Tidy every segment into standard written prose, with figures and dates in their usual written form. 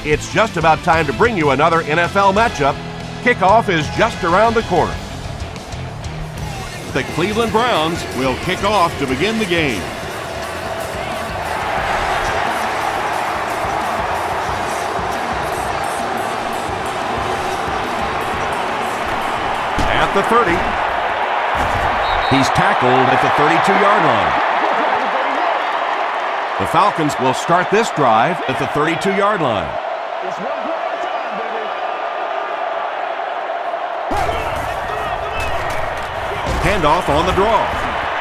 It's just about time to bring you another NFL matchup. Kickoff is just around the corner. The Cleveland Browns will kick off to begin the game. At the 30. He's tackled at the 32-yard line. The Falcons will start this drive at the 32-yard line. Handoff on the draw.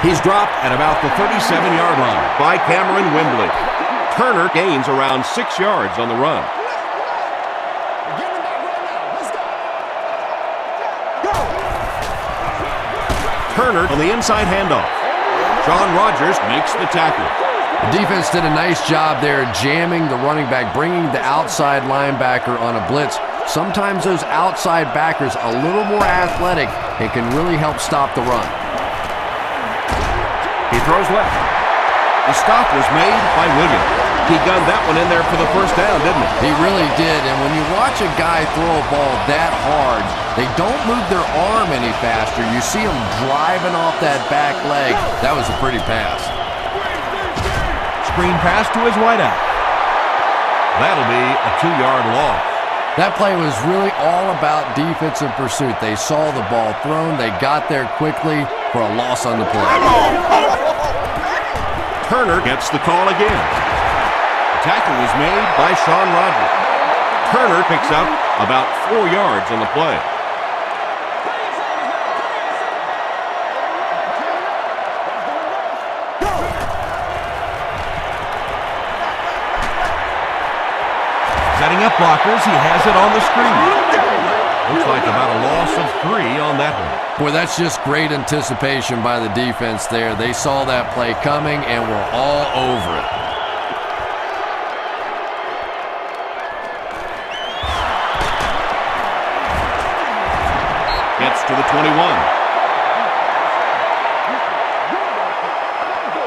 He's dropped at about the 37-yard line by Cameron Wembley. Turner gains around 6 yards on the run. Turner on the inside handoff. John Rodgers makes the tackle. The defense did a nice job there jamming the running back, bringing the outside linebacker on a blitz. Sometimes those outside backers a little more athletic and can really help stop the run. He throws left. The stop was made by Williams. He gunned that one in there for the first down, didn't he? He really did, and when you watch a guy throw a ball that hard, they don't move their arm any faster. You see them driving off that back leg. That was a pretty pass. Screen pass to his wideout. That'll be a 2-yard loss. That play was really all about defensive pursuit. They saw the ball thrown. They got there quickly for a loss on the play. Turner gets the call again. The tackle was made by Shawn Rodgers. Turner picks up about 4 yards on the play. Setting up blockers, he has it on the screen. Looks like about a loss of 3 on that one. Boy, that's just great anticipation by the defense there. They saw that play coming and were all over it. Gets to the 21.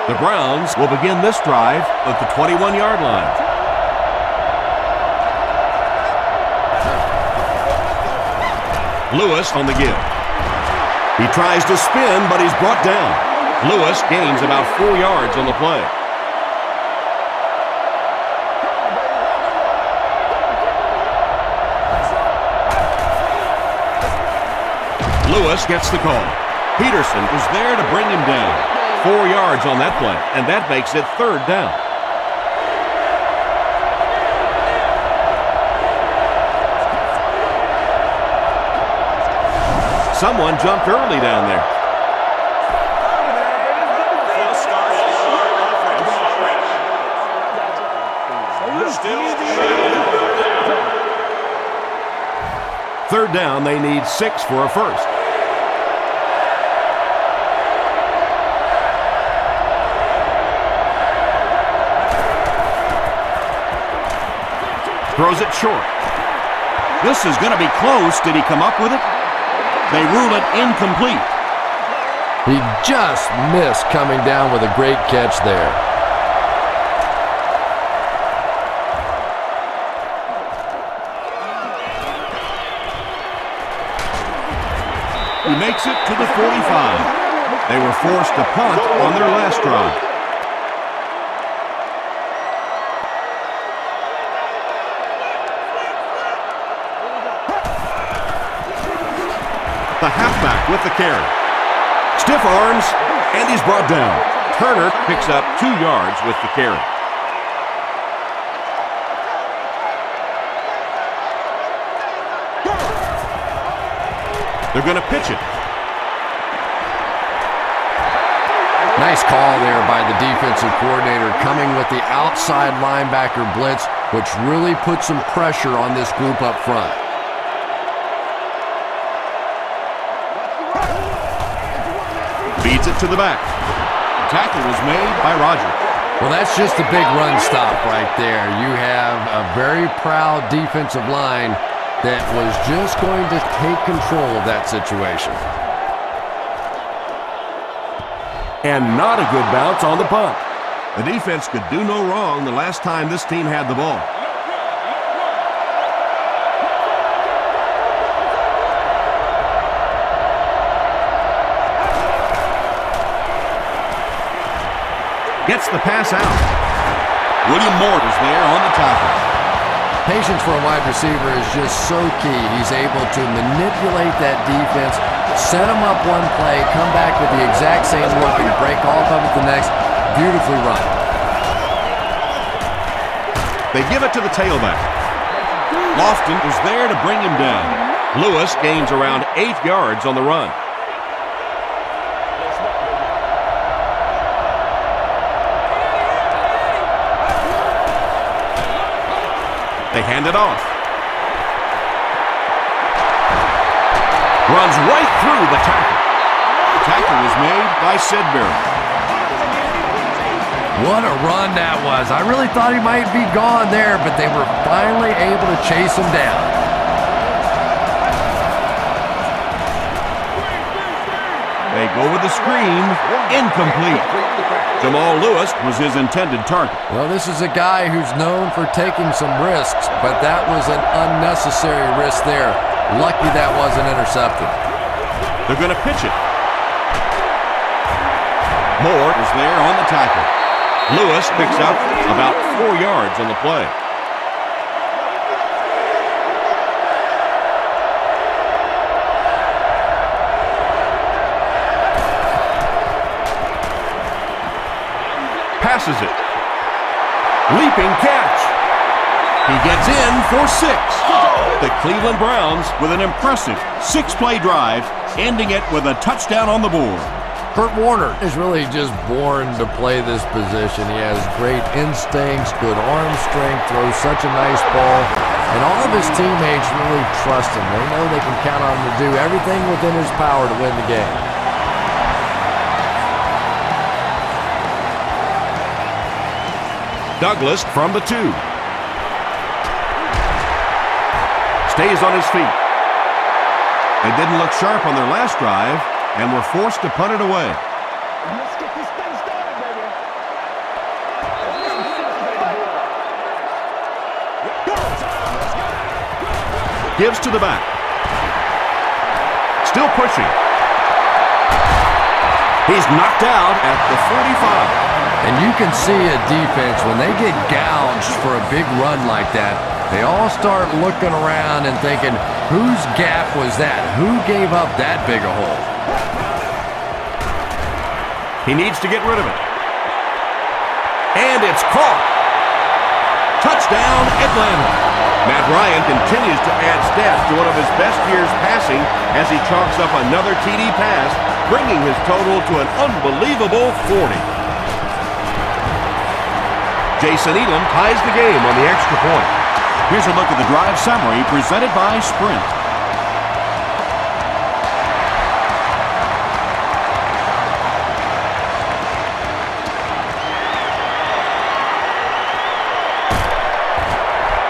The Browns will begin this drive at the 21-yard line. Lewis on the give. He tries to spin, but he's brought down. Lewis gains about 4 yards on the play. Lewis gets the call. Peterson is there to bring him down. 4 yards on that play, and that makes it 3rd down. Someone jumped early down there. Third down, they need 6 for a first. Throws it short. This is going to be close. Did he come up with it? They rule it incomplete. He just missed coming down with a great catch there. He makes it to the 45. They were forced to punt on their last drive. The halfback with the carry. Stiff arms, and he's brought down. Turner picks up 2 yards with the carry. They're going to pitch it. Nice call there by the defensive coordinator, coming with the outside linebacker blitz, which really put some pressure on this group up front. Feeds it to the back. The tackle was made by Rodgers. Well, that's just a big run stop right there. You have a very proud defensive line that was just going to take control of that situation. And not a good bounce on the punt. The defense could do no wrong the last time this team had the ball. gets the pass out. William Morris there on the tackle. Patience for a wide receiver is just so key. He's able to manipulate that defense, set him up one play, come back with the exact same look, and break off of it the next. Beautifully run. They give it to the tailback. Lofton is there to bring him down. Lewis gains around 8 yards on the run. They hand it off. Runs right through the tackle. The tackle was made by Sidbury. What a run that was. I really thought he might be gone there, but they were finally able to chase him down. They go with the screen. Incomplete. Jamal Lewis was his intended target. Well, this is a guy who's known for taking some risks, but that was an unnecessary risk there. Lucky that wasn't intercepted. They're going to pitch it. Moore is there on the tackle. Lewis picks up about 4 yards on the play. Passes it. Leaping catch. He gets in for 6. The Cleveland Browns with an impressive 6-play drive, ending it with a touchdown on the board. Kurt Warner is really just born to play this position. He has great instincts, good arm strength, throws such a nice ball, and all of his teammates really trust him. They know they can count on him to do everything within his power to win the game. Douglas from the 2. Stays on his feet. They didn't look sharp on their last drive and were forced to punt it away. Let's get this thing started, baby. Gives to the back. Still pushing. He's knocked out at the 45. And you can see a defense, when they get gouged for a big run like that, they all start looking around and thinking, whose gap was that? Who gave up that big a hole? He needs to get rid of it. And it's caught. Touchdown, Atlanta. Matt Ryan continues to add stats to one of his best years passing as he chalks up another TD pass, bringing his total to an unbelievable 40. Jason Elam ties the game on the extra point. Here's a look at the drive summary presented by Sprint.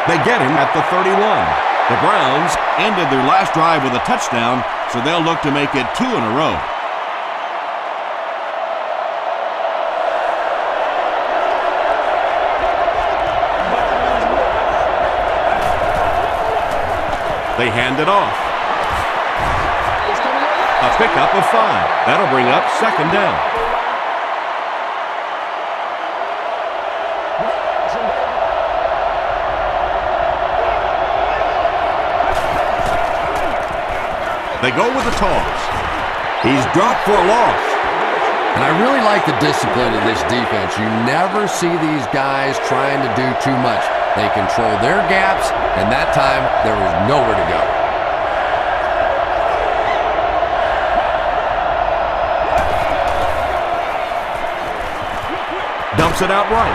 They get him at the 31. The Browns ended their last drive with a touchdown, so they'll look to make it 2 in a row. They hand it off. A pickup of 5. That'll bring up 2nd down. They go with the toss. He's dropped for a loss. And I really like the discipline of this defense. You never see these guys trying to do too much. They control their gaps, and that time there was nowhere to go. Dumps it out right.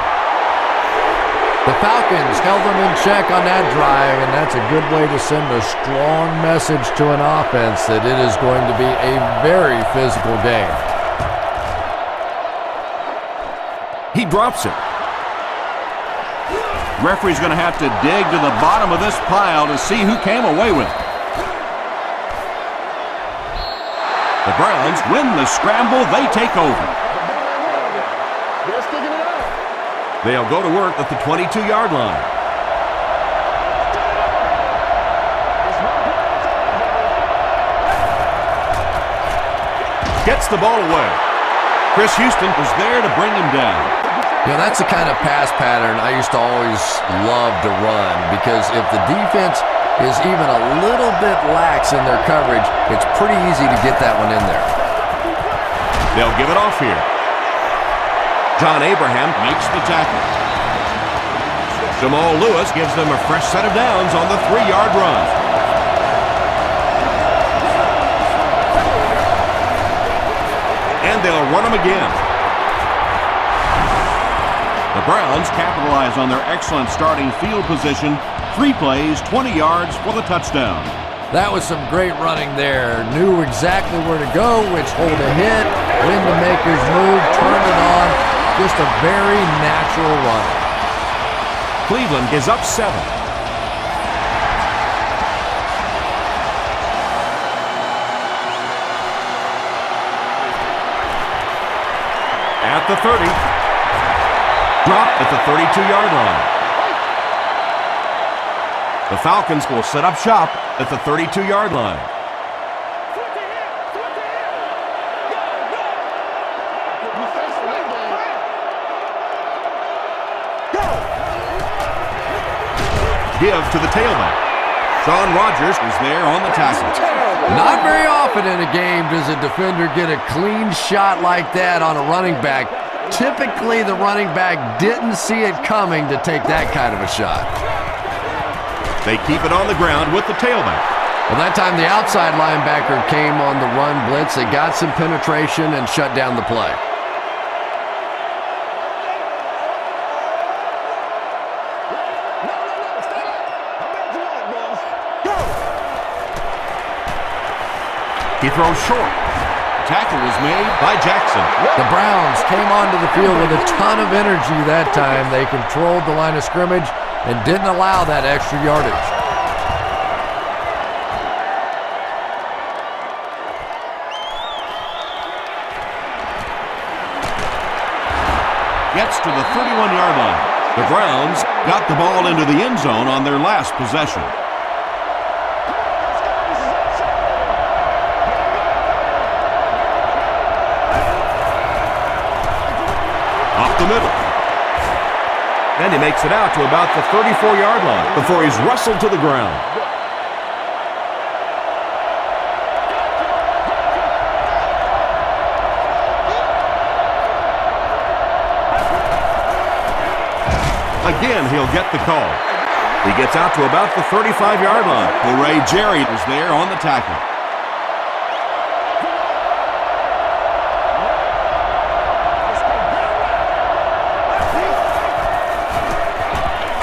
The Falcons held them in check on that drive, and that's a good way to send a strong message to an offense that it is going to be a very physical game. He drops it. Referee's going to have to dig to the bottom of this pile to see who came away with it. The Browns win the scramble. They take over. They'll go to work at the 22-yard line. Gets the ball away. Chris Houston was there to bring him down. You know, that's the kind of pass pattern I used to always love to run, because if the defense is even a little bit lax in their coverage, it's pretty easy to get that one in there. They'll give it off here. John Abraham makes the tackle. Jamal Lewis gives them a fresh set of downs on the 3-yard run. And they'll run them again. The Browns capitalize on their excellent starting field position. 3 plays, 20 yards for the touchdown. That was some great running there. Knew exactly where to go, which hold a hit, when to make his move, turn it on. Just a very natural run. Cleveland is up 7. At the 30. Dropped at the 32-yard line. The Falcons will set up shop at the 32-yard line. Give to the tailback. Sean Rogers is there on the tackle. Not very often in a game does a defender get a clean shot like that on a running back. Typically, the running back didn't see it coming to take that kind of a shot. They keep it on the ground with the tailback. Well, that time the outside linebacker came on the run blitz. They got some penetration and shut down the play. He throws short. Tackle was made by Jackson. The Browns came onto the field with a ton of energy that time. They controlled the line of scrimmage and didn't allow that extra yardage. Gets to the 31-yard line. The Browns got the ball into the end zone on their last possession. Up the middle. And he makes it out to about the 34-yard line before he's wrestled to the ground. Again, he'll get the call. He gets out to about the 35-yard line. Ray Jerry is there on the tackle.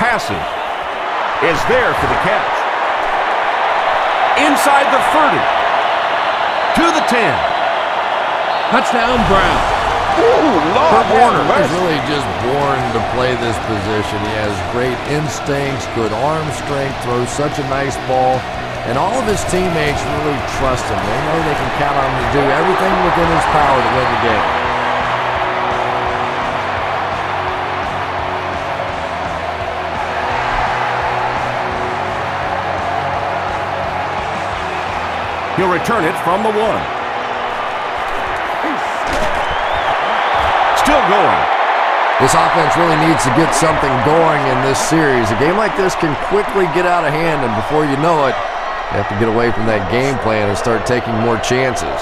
Passing is there for the catch. Inside the 30. To the 10. Touchdown, Brown. Kurt Warner is really just born to play this position. He has great instincts, good arm strength, throws such a nice ball, and all of his teammates really trust him. They know they can count on him to do everything within his power to win the game. He'll return it from the 1. Still going. This offense really needs to get something going in this series. A game like this can quickly get out of hand, and before you know it, you have to get away from that game plan and start taking more chances.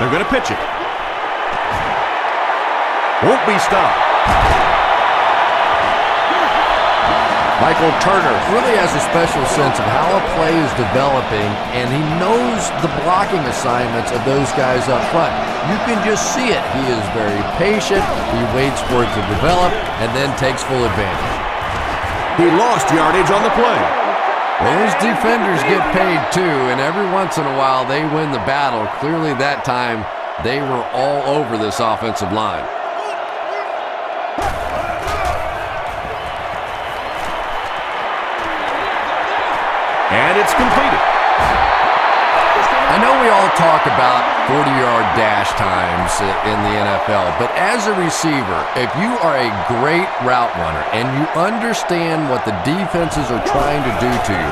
They're going to pitch it. Won't be stopped. Michael Turner really has a special sense of how a play is developing, and he knows the blocking assignments of those guys up front. You can just see it. He is very patient. He waits for it to develop and then takes full advantage. He lost yardage on the play. Those defenders get paid too, and every once in a while they win the battle. Clearly that time they were all over this offensive line. And it's completed. I know we all talk about 40-yard dash times in the NFL, but as a receiver, if you are a great route runner and you understand what the defenses are trying to do to you,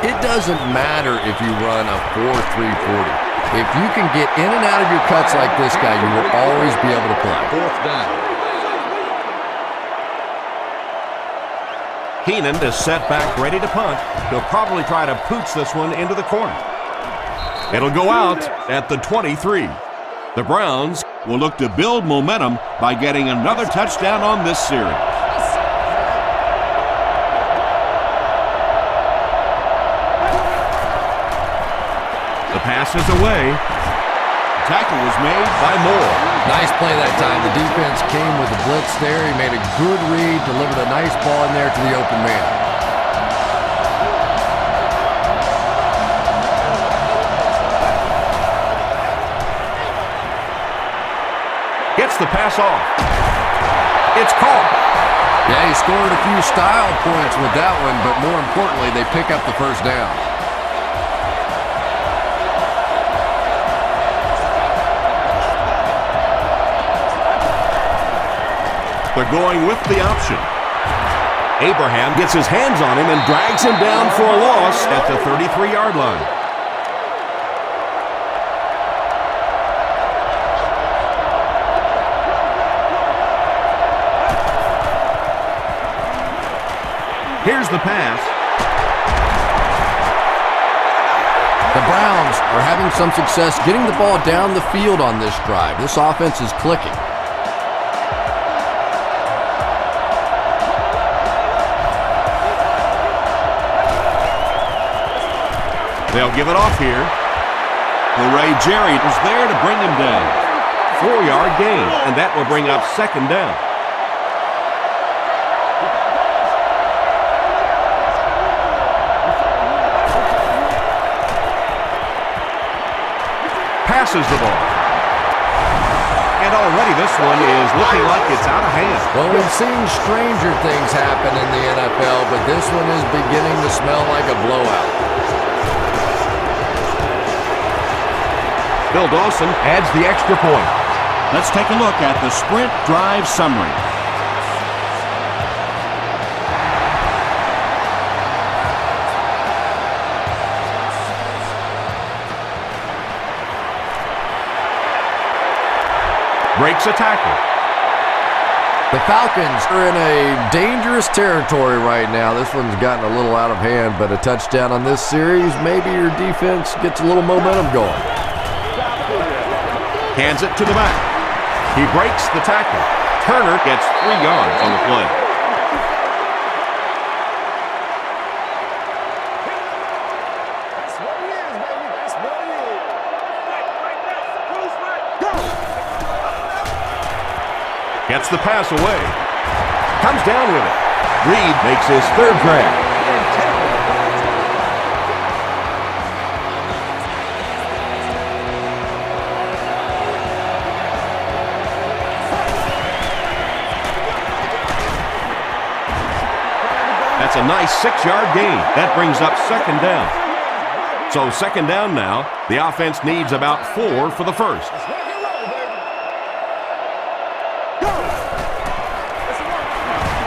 it doesn't matter if you run a 4.340. If you can get in and out of your cuts like this guy, you will always be able to play. 4th down. Keenan is set back ready to punt. He'll probably try to pooch this one into the corner. It'll go out at the 23. The Browns will look to build momentum by getting another touchdown on this series. The pass is away. Tackle was made by Moore. Nice play that time. The defense came with the blitz there. He made a good read, delivered a nice ball in there to the open man. Gets the pass off. It's caught. Yeah, he scored a few style points with that one, but more importantly, they pick up the first down. They're going with the option. Abraham gets his hands on him and drags him down for a loss at the 33-yard line. Here's the pass. The Browns are having some success getting the ball down the field on this drive. This offense is clicking. They'll give it off here. Ray Jerry is there to bring him down. 4-yard gain, and that will bring up 2nd down. Passes the ball. And already this one is looking like it's out of hand. Well, we've seen stranger things happen in the NFL, but this one is beginning to smell like a blowout. Bill Dawson adds the extra point. Let's take a look at the sprint drive summary. Breaks a tackle. The Falcons are in a dangerous territory right now. This one's gotten a little out of hand, but a touchdown on this series, maybe your defense gets a little momentum going. Hands it to the back. He breaks the tackle. Turner gets 3 yards on the play. That's what it is, baby. That's what it is. Go! Gets the pass away. Comes down with it. Reed makes his 3rd grab. That's a nice 6-yard gain. That brings up 2nd down. So 2nd down now. The offense needs about 4 for the first.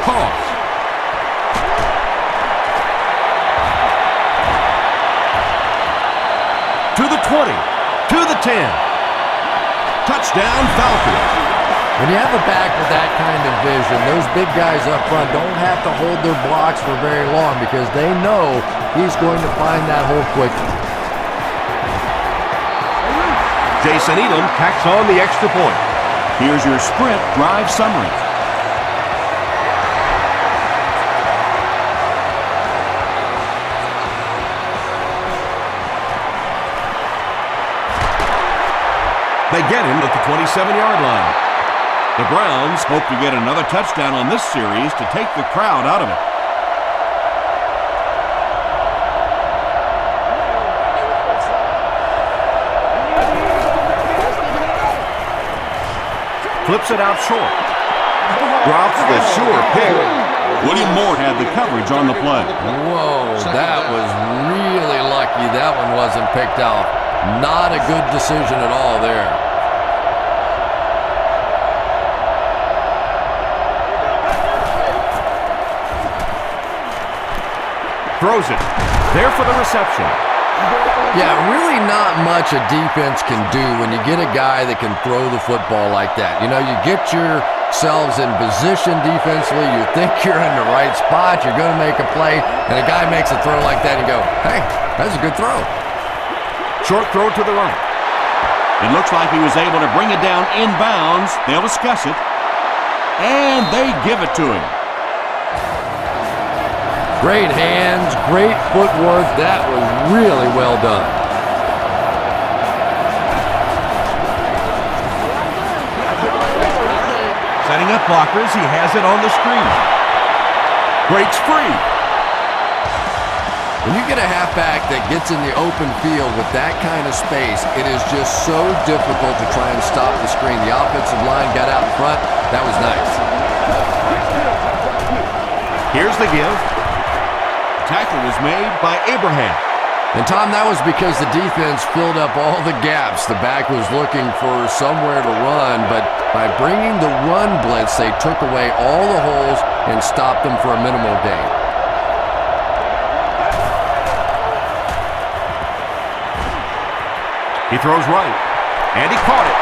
Pause. To the 20. To the 10. Touchdown Falcons. When you have a back with that kind of vision, those big guys up front don't have to hold their blocks for very long because they know he's going to find that hole quickly. Jason Elam tacks on the extra point. Here's your sprint drive summary. They get him at the 27-yard line. The Browns hope to get another touchdown on this series to take the crowd out of it. Flips it out short. Drops the sure pick. William Moore had the coverage on the play. Whoa, that was really lucky that one wasn't picked out. Not a good decision at all there. Throws it. There for the reception. Yeah, really not much a defense can do when you get a guy that can throw the football like that. You know, you get yourselves in position defensively, you think you're in the right spot, you're going to make a play, and a guy makes a throw like that and you go, hey, that's a good throw. Short throw to the right. It looks like he was able to bring it down inbounds. They'll discuss it. And they give it to him. Great hands, great footwork. That was really well done. Setting up blockers, he has it on the screen. Breaks free. When you get a halfback that gets in the open field with that kind of space, it is just so difficult to try and stop the screen. The offensive line got out in front. That was nice. Here's the give. Tackle was made by Abraham. And, Tom, that was because the defense filled up all the gaps. The back was looking for somewhere to run, but by bringing the run blitz, they took away all the holes and stopped them for a minimal gain. He throws right, and he caught it.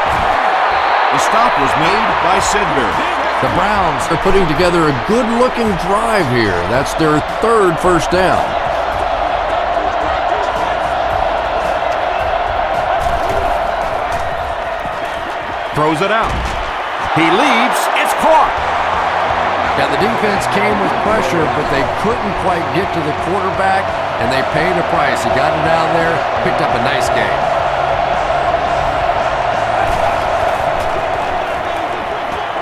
The stop was made by Sidbury. The Browns are putting together a good-looking drive here. That's their third first down. Throws it out. He leaps. It's caught. Yeah, the defense came with pressure, but they couldn't quite get to the quarterback, and they paid a price. He got it out there, picked up a nice game.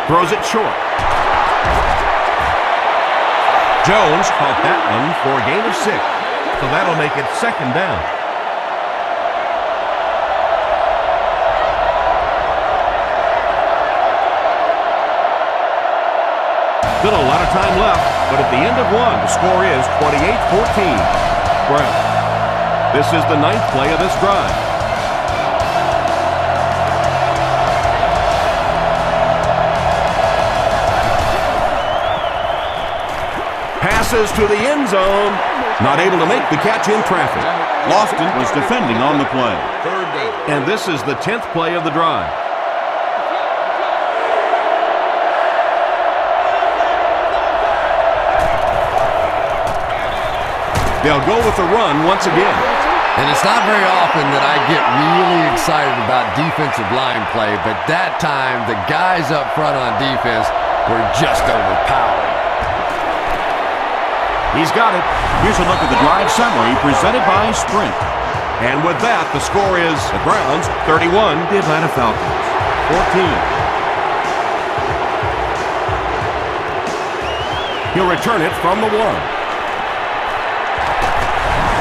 Throws it short. Jones caught that one for a gain of 6. So that'll make it second down. Still a lot of time left, but at the end of one, the score is 28-14. Brown. This is the 9th play of this drive. Passes to the end zone. Not able to make the catch in traffic. Lofton was defending on the play. And this is the 10th play of the drive. They'll go with the run once again. And it's not very often that I get really excited about defensive line play, but that time the guys up front on defense were just overpowered. He's got it. Here's a look at the drive summary presented by Sprint. And with that, the score is the Browns 31, the Atlanta Falcons 14. He'll return it from the 1.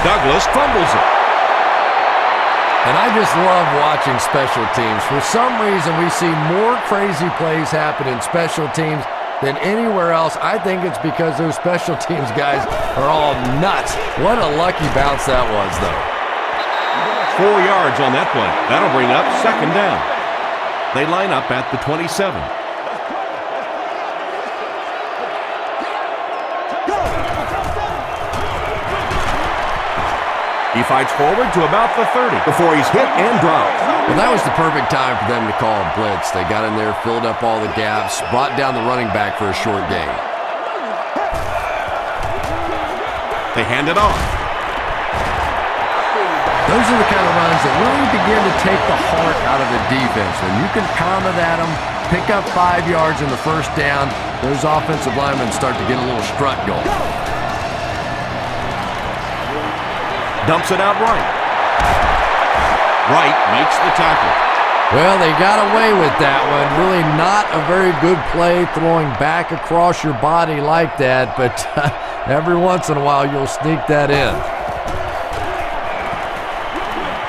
Douglas fumbles it. And I just love watching special teams. For some reason, we see more crazy plays happen in special teams than anywhere else. I think it's because those special teams guys are all nuts. What a lucky bounce that was, though. 4 yards on that play. That'll bring up second down. They line up at the 27. He fights forward to about the 30 before he's hit and dropped. Well, that was the perfect time for them to call a blitz. They got in there, filled up all the gaps, brought down the running back for a short gain. They hand it off. Those are the kind of runs that really begin to take the heart out of the defense. When you can pound it at them, pick up 5 yards in the first down, those offensive linemen start to get a little strut going. Dumps it out right. Wright makes the tackle. Well, they got away with that one. Really not a very good play throwing back across your body like that, but every once in a while you'll sneak that in.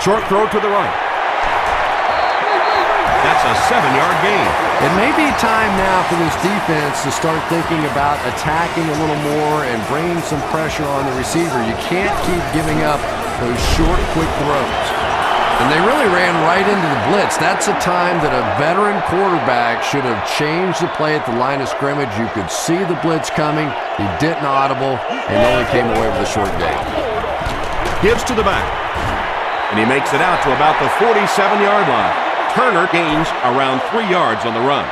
Short throw to the right. That's a 7-yard gain. It may be time now for this defense to start thinking about attacking a little more and bringing some pressure on the receiver. You can't keep giving up those short, quick throws. And they really ran right into the blitz. That's a time that a veteran quarterback should have changed the play at the line of scrimmage. You could see the blitz coming. He didn't audible and only came away with a short gain. Gives to the back. and he makes it out to about the 47-yard line. Turner gains around 3 yards on the run.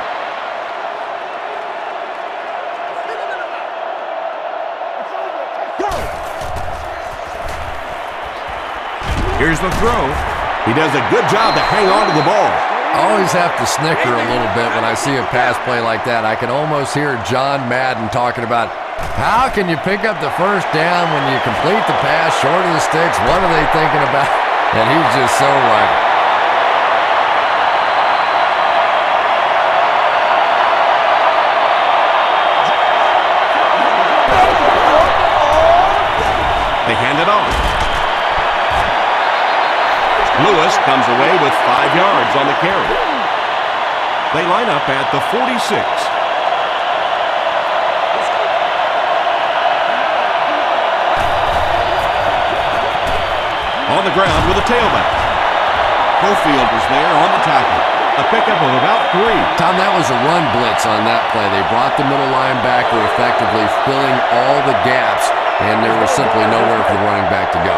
Here's the throw. He does a good job to hang on to the ball. I always have to snicker a little bit when I see a pass play like that. I can almost hear John Madden talking about, how can you pick up the first down when you complete the pass short of the sticks? What are they thinking about? And he's just so right. They hand it off. Lewis comes away with 5 yards on the carry. They line up at the 46. On the ground with a tailback. Cofield was there on the tackle. A pickup of about 3. Tom, that was a run blitz on that play. They brought the middle linebacker effectively filling all the gaps, and there was simply nowhere for the running back to go.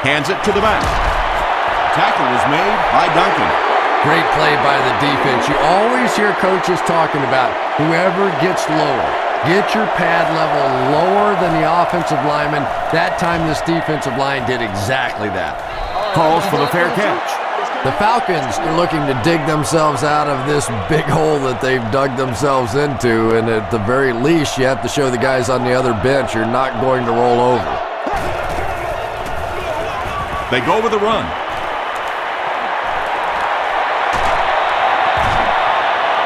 Hands it to the back. Tackle was made by Duncan. Great play by the defense. You always hear coaches talking about whoever gets lower. Get your pad level lower than the offensive lineman. That time this defensive line did exactly that. Calls for the fair catch. The Falcons are looking to dig themselves out of this big hole that they've dug themselves into, and at the very least, you have to show the guys on the other bench you're not going to roll over. They go with a run.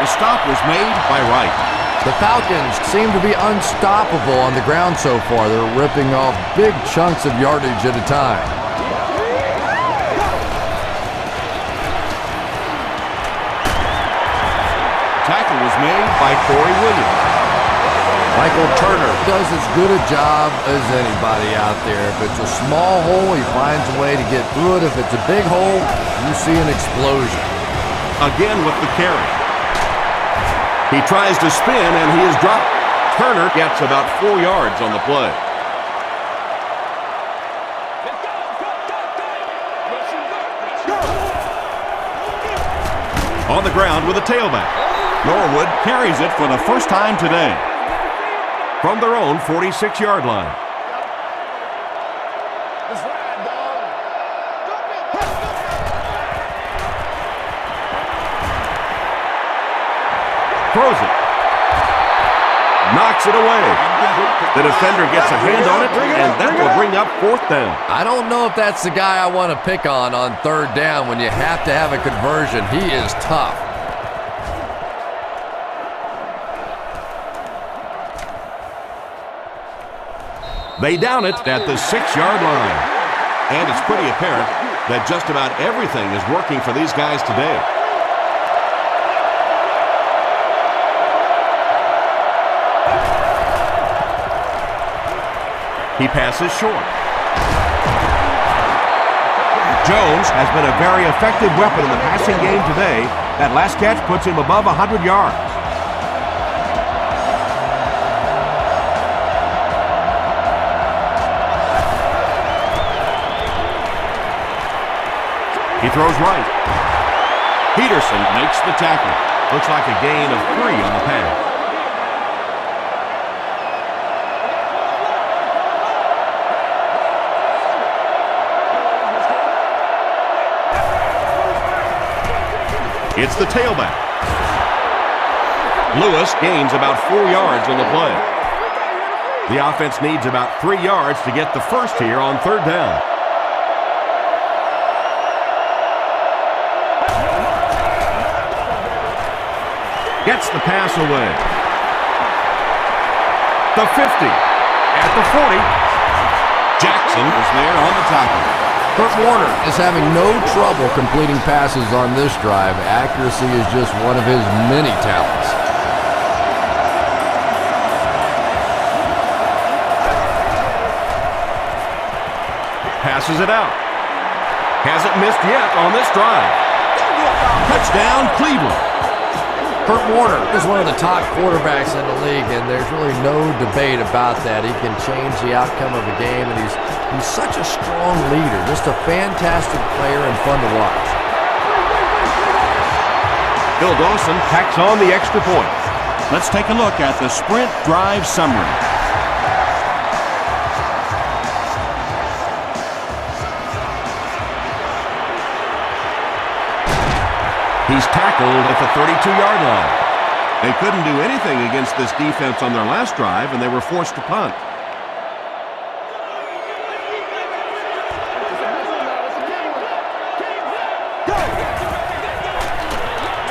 The stop was made by Wright. The Falcons seem to be unstoppable on the ground so far. They're ripping off big chunks of yardage at a time. Tackle was made by Corey Williams. Michael Turner does as good a job as anybody out there. If it's a small hole, he finds a way to get through it. If it's a big hole, you see an explosion. Again with the carry. He tries to spin, and he is dropped. Turner gets about 4 yards on the play. On the ground with a tailback. Norwood carries it for the first time today. From their own 46-yard line. Throws it. Knocks it away. The defender gets a hand on it, and that will bring up 4th down. I don't know if that's the guy I want to pick on 3rd down when you have to have a conversion. He is tough. They down it at the 6-yard line. And it's pretty apparent that just about everything is working for these guys today. He passes short. Jones has been a very effective weapon in the passing game today. That last catch puts him above 100 yards. He throws right. Peterson makes the tackle. Looks like a gain of 3 on the pass. It's the tailback. Lewis gains about 4 yards on the play. The offense needs about 3 yards to get the first here on 3rd down. Gets the pass away. The 50. At the 40. Jackson is there on the tackle. Kurt Warner is having no trouble completing passes on this drive. Accuracy is just one of his many talents. Passes it out. Hasn't missed yet on this drive. Touchdown, Cleveland. Kurt Warner is one of the top quarterbacks in the league, and there's really no debate about that. He can change the outcome of a game, and he's such a strong leader. Just a fantastic player and fun to watch. Bill Dawson tacks on the extra point. Let's take a look at the sprint drive summary. He's tackled at the 32-yard line. They couldn't do anything against this defense on their last drive, and they were forced to punt.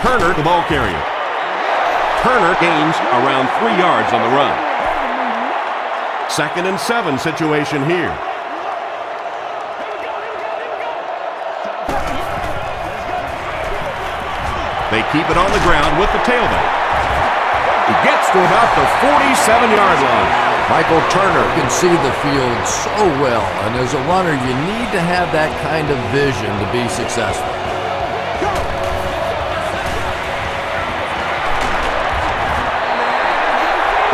Turner, the ball carrier. Turner gains around 3 yards on the run. 2nd and 7 situation here. They keep it on the ground with the tailback. He gets to about the 47-yard line. Michael Turner can see the field so well, and as a runner, you need to have that kind of vision to be successful.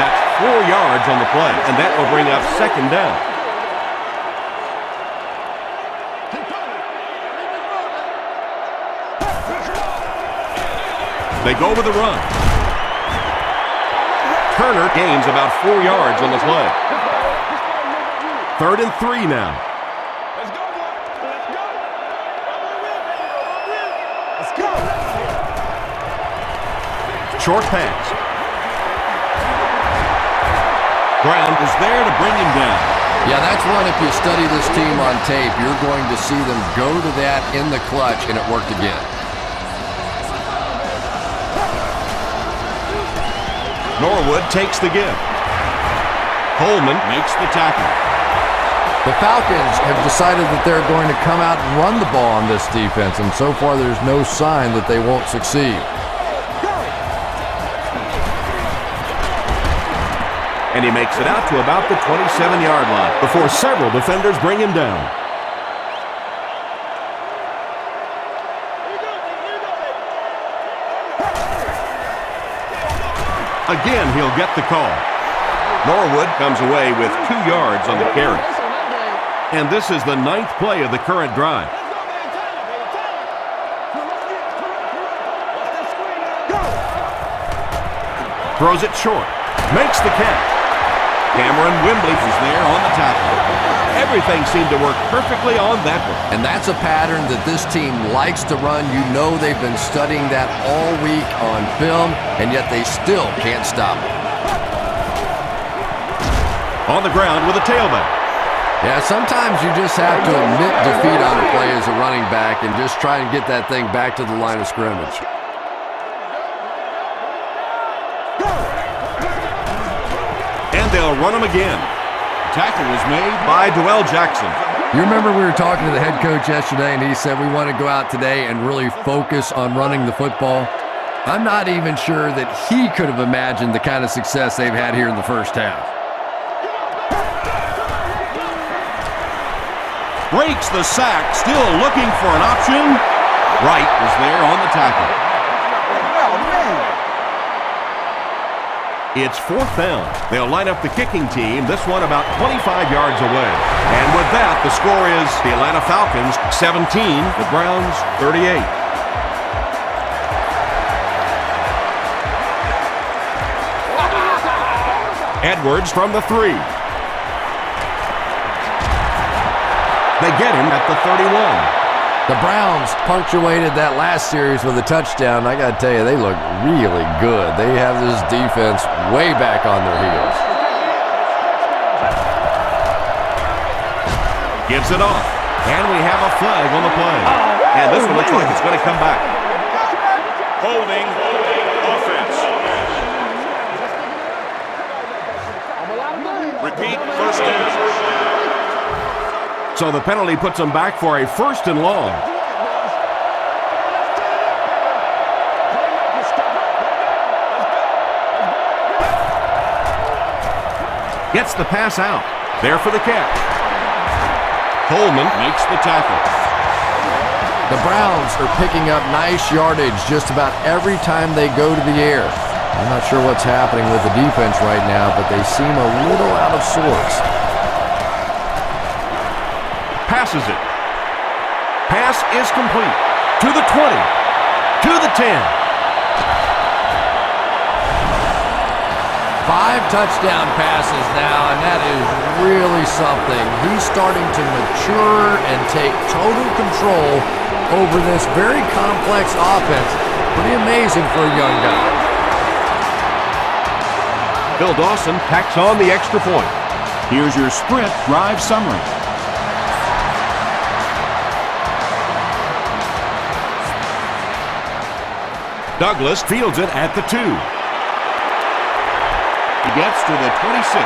That's 4 yards on the play, and that will bring up 2nd down. They go with the run. Turner gains about 4 yards on the play. 3rd and 3 now. Let's go. Short pass. Brown is there to bring him down. Yeah, that's one, if you study this team on tape, you're going to see them go to that in the clutch, and it worked again. Norwood takes the give. Coleman makes the tackle. The Falcons have decided that they're going to come out and run the ball on this defense, and so far there's no sign that they won't succeed. And he makes it out to about the 27-yard line before several defenders bring him down. Again, he'll get the call. Norwood comes away with 2 yards on the carry. And this is the 9th play of the current drive. Throws it short. Makes the catch. Cameron Wimbley is there on the tackle. Everything seemed to work perfectly on that one. And that's a pattern that this team likes to run. You know they've been studying that all week on film, and yet they still can't stop it. On the ground with a tailback. Yeah, sometimes you just have to admit defeat on a play as a running back and just try and get that thing back to the line of scrimmage. And they'll run him again. Tackle was made by Dwell Jackson. You remember we were talking to the head coach yesterday, and he said we want to go out today and really focus on running the football. I'm not even sure that he could have imagined the kind of success they've had here in the first half. Breaks the sack, still looking for an option. Wright is there on the tackle. It's 4th down. They'll line up the kicking team, this one about 25 yards away. And with that, the score is the Atlanta Falcons 17, the Browns 38. Edwards from the 3. They get him at the 31. The Browns punctuated that last series with a touchdown. I got to tell you, they look really good. They have this defense way back on their heels. Gives it off. And we have a flag on the play. And this one looks like it's going to come back. Holding offense. Repeat, first down. So the penalty puts them back for a 1st and long. Gets the pass out. There for the catch. Coleman makes the tackle. The Browns are picking up nice yardage just about every time they go to the air. I'm not sure what's happening with the defense right now, but they seem a little out of sorts. Passes it. Pass is complete. To the 20. To the 10. 5 touchdown passes now, and that is really something. He's starting to mature and take total control over this very complex offense. Pretty amazing for a young guy. Bill Dawson tacks on the extra point. Here's your sprint drive summary. Douglas fields it at the 2. He gets to the 26.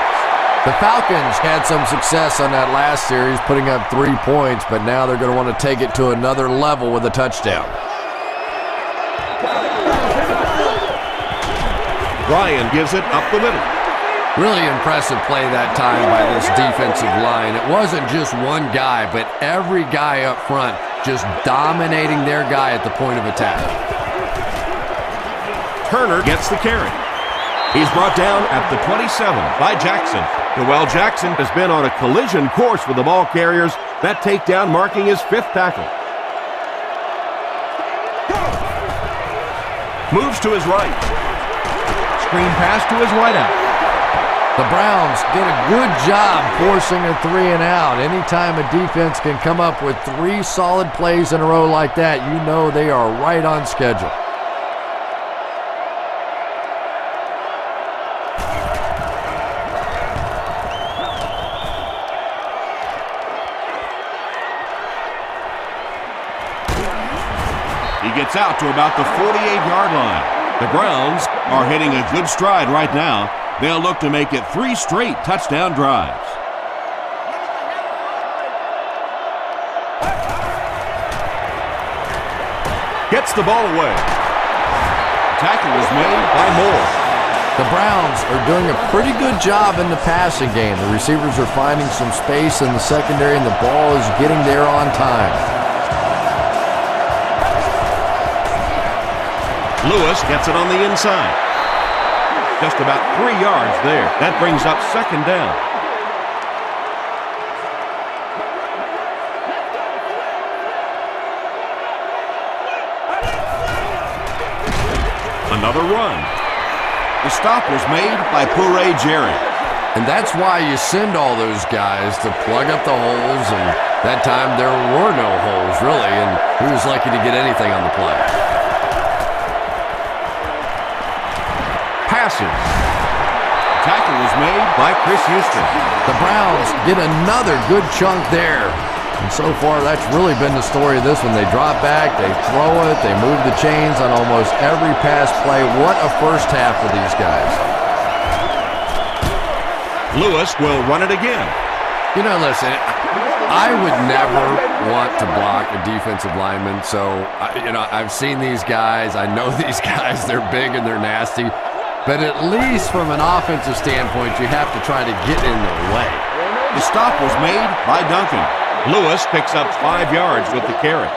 The Falcons had some success on that last series, putting up 3 points, but now they're going to want to take it to another level with a touchdown. Ryan gives it up the middle. Really impressive play that time by this defensive line. It wasn't just one guy, but every guy up front just dominating their guy at the point of attack. Turner gets the carry. He's brought down at the 27 by Jackson. Noel Jackson has been on a collision course with the ball carriers. That takedown marking his 5th tackle. Moves to his right. Screen pass to his right out. The Browns did a good job forcing a 3 and out. Anytime a defense can come up with 3 solid plays in a row like that, you know they are right on schedule. He gets out to about the 48-yard line. The Browns are hitting a good stride right now. They'll look to make it 3 straight touchdown drives. Gets the ball away. Tackle was made by Moore. The Browns are doing a pretty good job in the passing game. The receivers are finding some space in the secondary, and the ball is getting there on time. Lewis gets it on the inside. Just about 3 yards there. That brings up 2nd down. Another run. The stop was made by Puree Jerry. And that's why you send all those guys to plug up the holes, and that time there were no holes, really, and he was lucky to get anything on the play. Passes. Tackle was made by Chris Houston. The Browns get another good chunk there. And so far, that's really been the story of this one. They drop back, they throw it, they move the chains on almost every pass play. What a first half for these guys. Lewis will run it again. You know, listen, I would never want to block a defensive lineman. So, I've seen these guys. I know these guys. They're big and they're nasty. But at least from an offensive standpoint, you have to try to get in their way. The stop was made by Duncan. Lewis picks up 5 yards with the carry.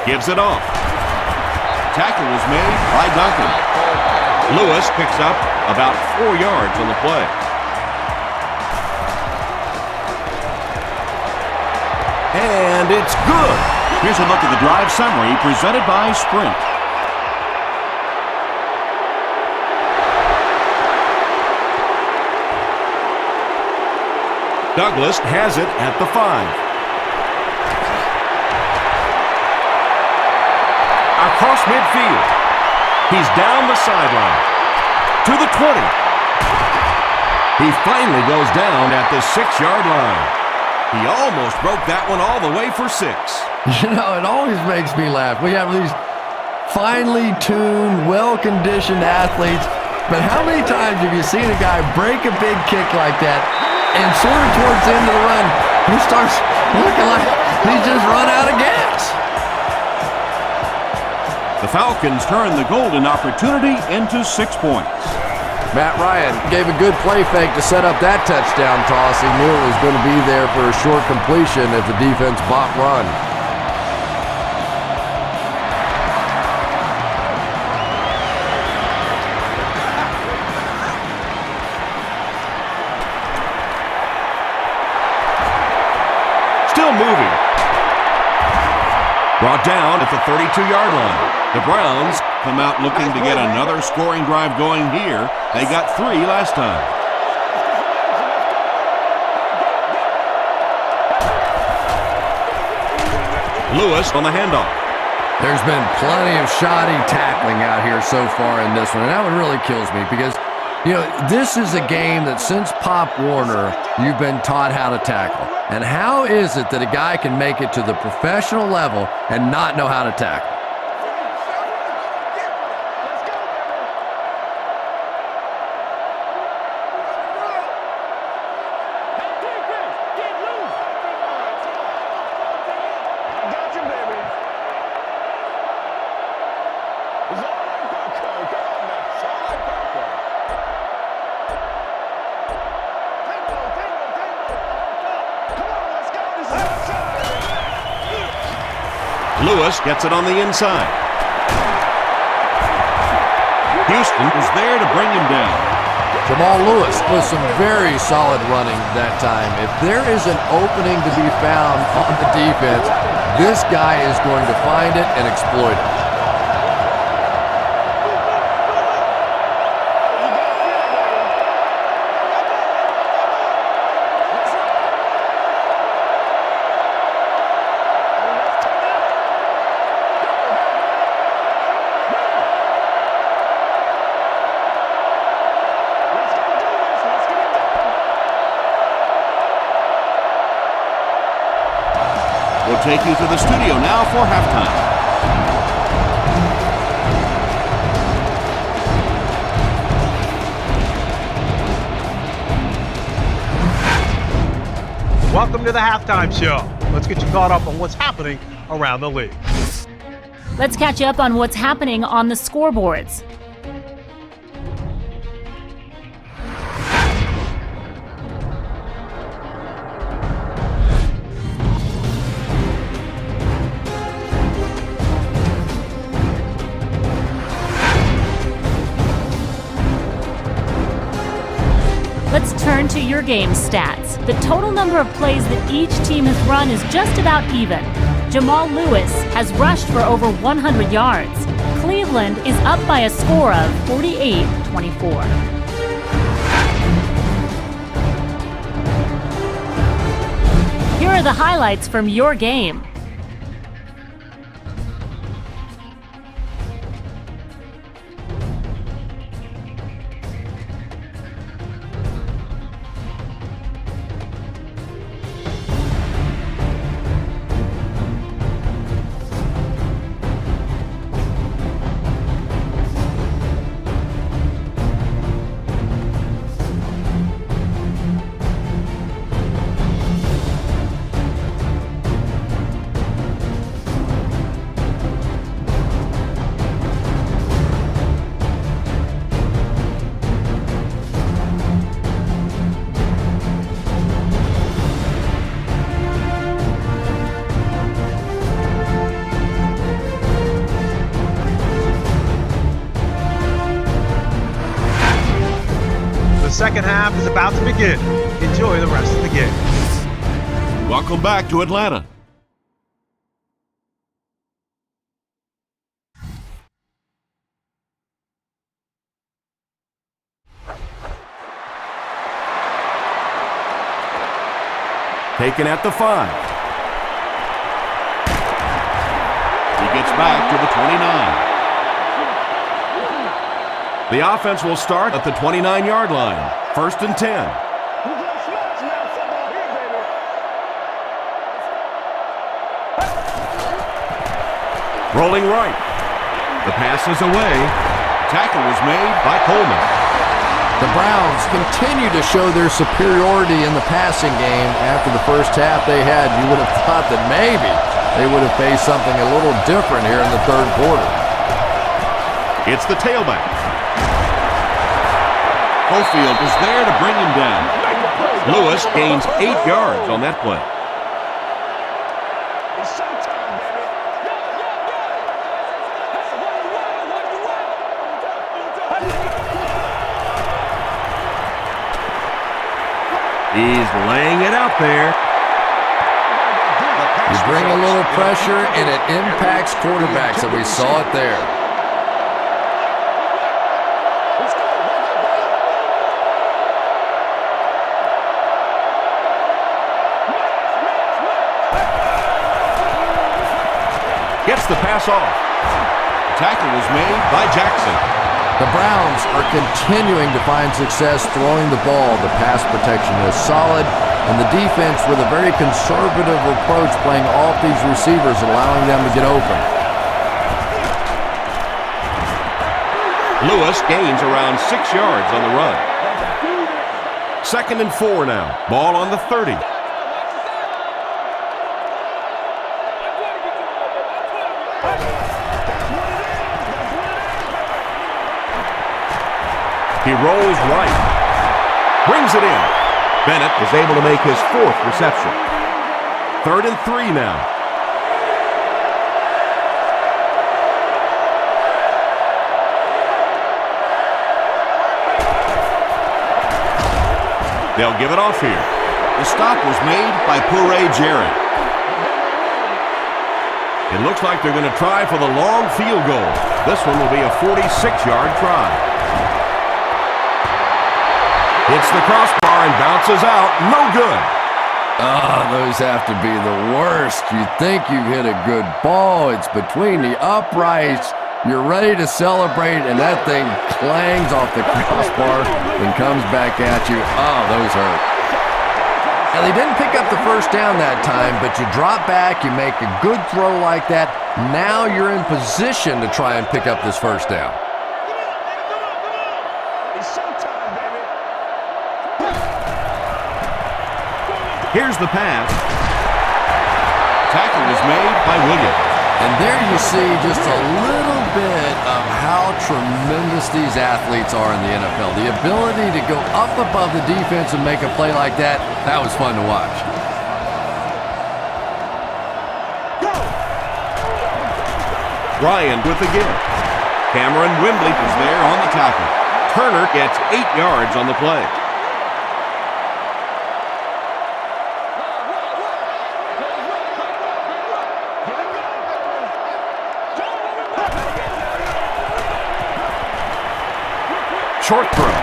Gives it off. Tackle was made by Duncan. Lewis picks up about 4 yards on the play. And it's good. Here's a look at the drive summary presented by Sprint. Douglas has it at the 5. Across midfield. He's down the sideline. To the 20. He finally goes down at the 6-yard line. He almost broke that one all the way for 6. It always makes me laugh. We have these finely tuned, well-conditioned athletes, but how many times have you seen a guy break a big kick like that And sort of towards the end of the run, he starts looking like he's just run out of gas. The Falcons turn the golden opportunity into 6 points. Matt Ryan gave a good play fake to set up that touchdown toss. He knew it was going to be there for a short completion if the defense bought run. Still moving. Brought down at the 32-yard line. The Browns come out looking to get another scoring drive going here. They got 3 last time. Lewis on the handoff. There's been plenty of shoddy tackling out here so far in this one, and that one really kills me because, you know, this is a game that since Pop Warner, you've been taught how to tackle. And how is it that a guy can make it to the professional level and not know how to tackle? Lewis gets it on the inside. Houston was there to bring him down. Jamal Lewis with some very solid running that time. If there is an opening to be found on the defense, this guy is going to find it and exploit it. We'll take you to the studio now for halftime. Welcome to the halftime show. Let's get you caught up on what's happening around the league. Let's catch you up on what's happening on the scoreboards. Let's turn to your game stats. The total number of plays that each team has run is just about even. Jamal Lewis has rushed for over 100 yards. Cleveland is up by a score of 48-24. Here are the highlights from your game. The second half is about to begin. Enjoy the rest of the game. Welcome back to Atlanta. Taken at the 5. He gets back to the 29. The offense will start at the 29-yard line. 1st and 10. Rolling right. The pass is away. Tackle was made by Coleman. The Browns continue to show their superiority in the passing game. After the first half they had, you would have thought that maybe they would have faced something a little different here in the third quarter. It's the tailback. Hofield is there to bring him down. Lewis gains 8 yards on that play. He's laying it out there. You bring a little pressure, and it impacts quarterbacks, and we saw it there. Gets the pass off. Tackle was made by Jackson. The Browns are continuing to find success throwing the ball. The pass protection is solid, and the defense with a very conservative approach playing off these receivers, allowing them to get open. Lewis gains around 6 yards on the run. 2nd and 4 now. Ball on the 30. He rolls right. Brings it in. Bennett is able to make his 4th reception. 3rd and 3 now. They'll give it off here. The stop was made by Puré Jarrett. It looks like they're going to try for the long field goal. This one will be a 46-yard try. Hits the crossbar and bounces out. No good. Those have to be the worst. You think you hit a good ball. It's between the uprights. You're ready to celebrate, and that thing clangs off the crossbar and comes back at you. Oh, those hurt. Now, they didn't pick up the first down that time, but you drop back, you make a good throw like that. Now you're in position to try and pick up this first down. Here's the pass. Tackle is made by Williams. And there you see just a little bit of how tremendous these athletes are in the NFL. The ability to go up above the defense and make a play like that, that was fun to watch. Ryan with the give. Cameron Wimbley is there on the tackle. Turner gets 8 yards on the play. Short throw. The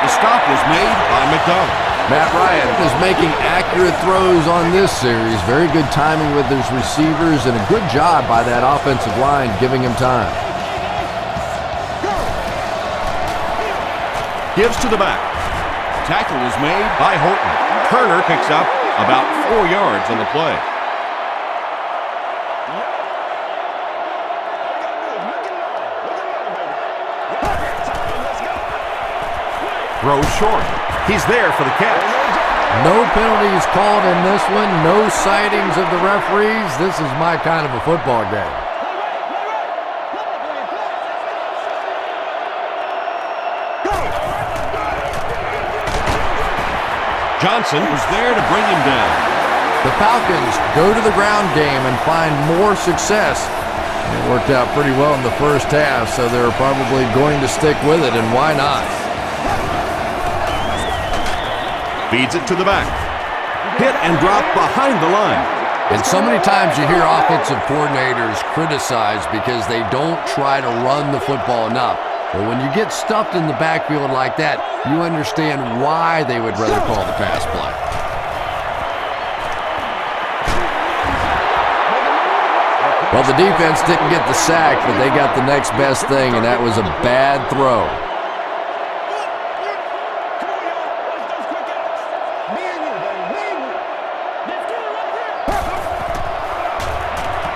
stop was made by McDonald. Matt Ryan is making accurate throws on this series. Very good timing with his receivers and a good job by that offensive line giving him time. Gives to the back. Tackle is made by Horton. Turner picks up about 4 yards on the play. Throws short. He's there for the catch. No penalties called in this one. No sightings of the referees. This is my kind of a football game. Johnson was there to bring him down. The Falcons go to the ground game and find more success. It worked out pretty well in the first half, so they're probably going to stick with it, and why not? Feeds it to the back. Hit and drop behind the line. And so many times you hear offensive coordinators criticized because they don't try to run the football enough. But when you get stuffed in the backfield like that, you understand why they would rather call the pass play. Well, the defense didn't get the sack, but they got the next best thing, and that was a bad throw.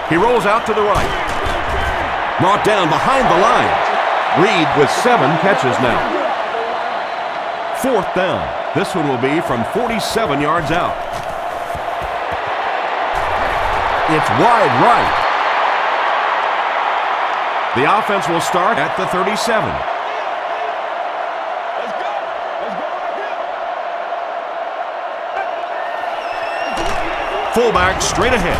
He rolls out to the right. Brought down behind the line. Reed with 7 catches now. 4th down. This one will be from 47 yards out. It's wide right. The offense will start at the 37. Fullback straight ahead.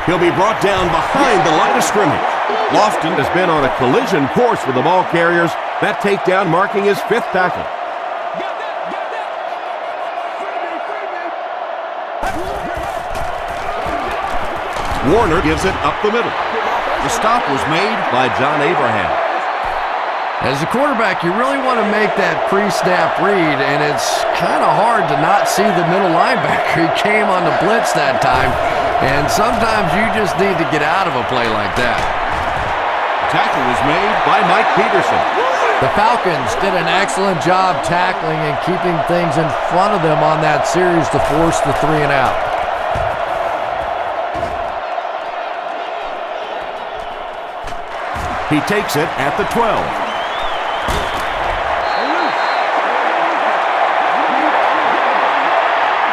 He'll be brought down behind the line of scrimmage. Lofton has been on a collision course with the ball carriers. That takedown marking his 5th tackle. Warner gives it up the middle. The stop was made by John Abraham. As a quarterback, you really want to make that pre-snap read, and it's kind of hard to not see the middle linebacker. He came on the blitz that time, and sometimes you just need to get out of a play like that. Tackle was made by Mike Peterson. The Falcons did an excellent job tackling and keeping things in front of them on that series to force the 3 and out. He takes it at the 12.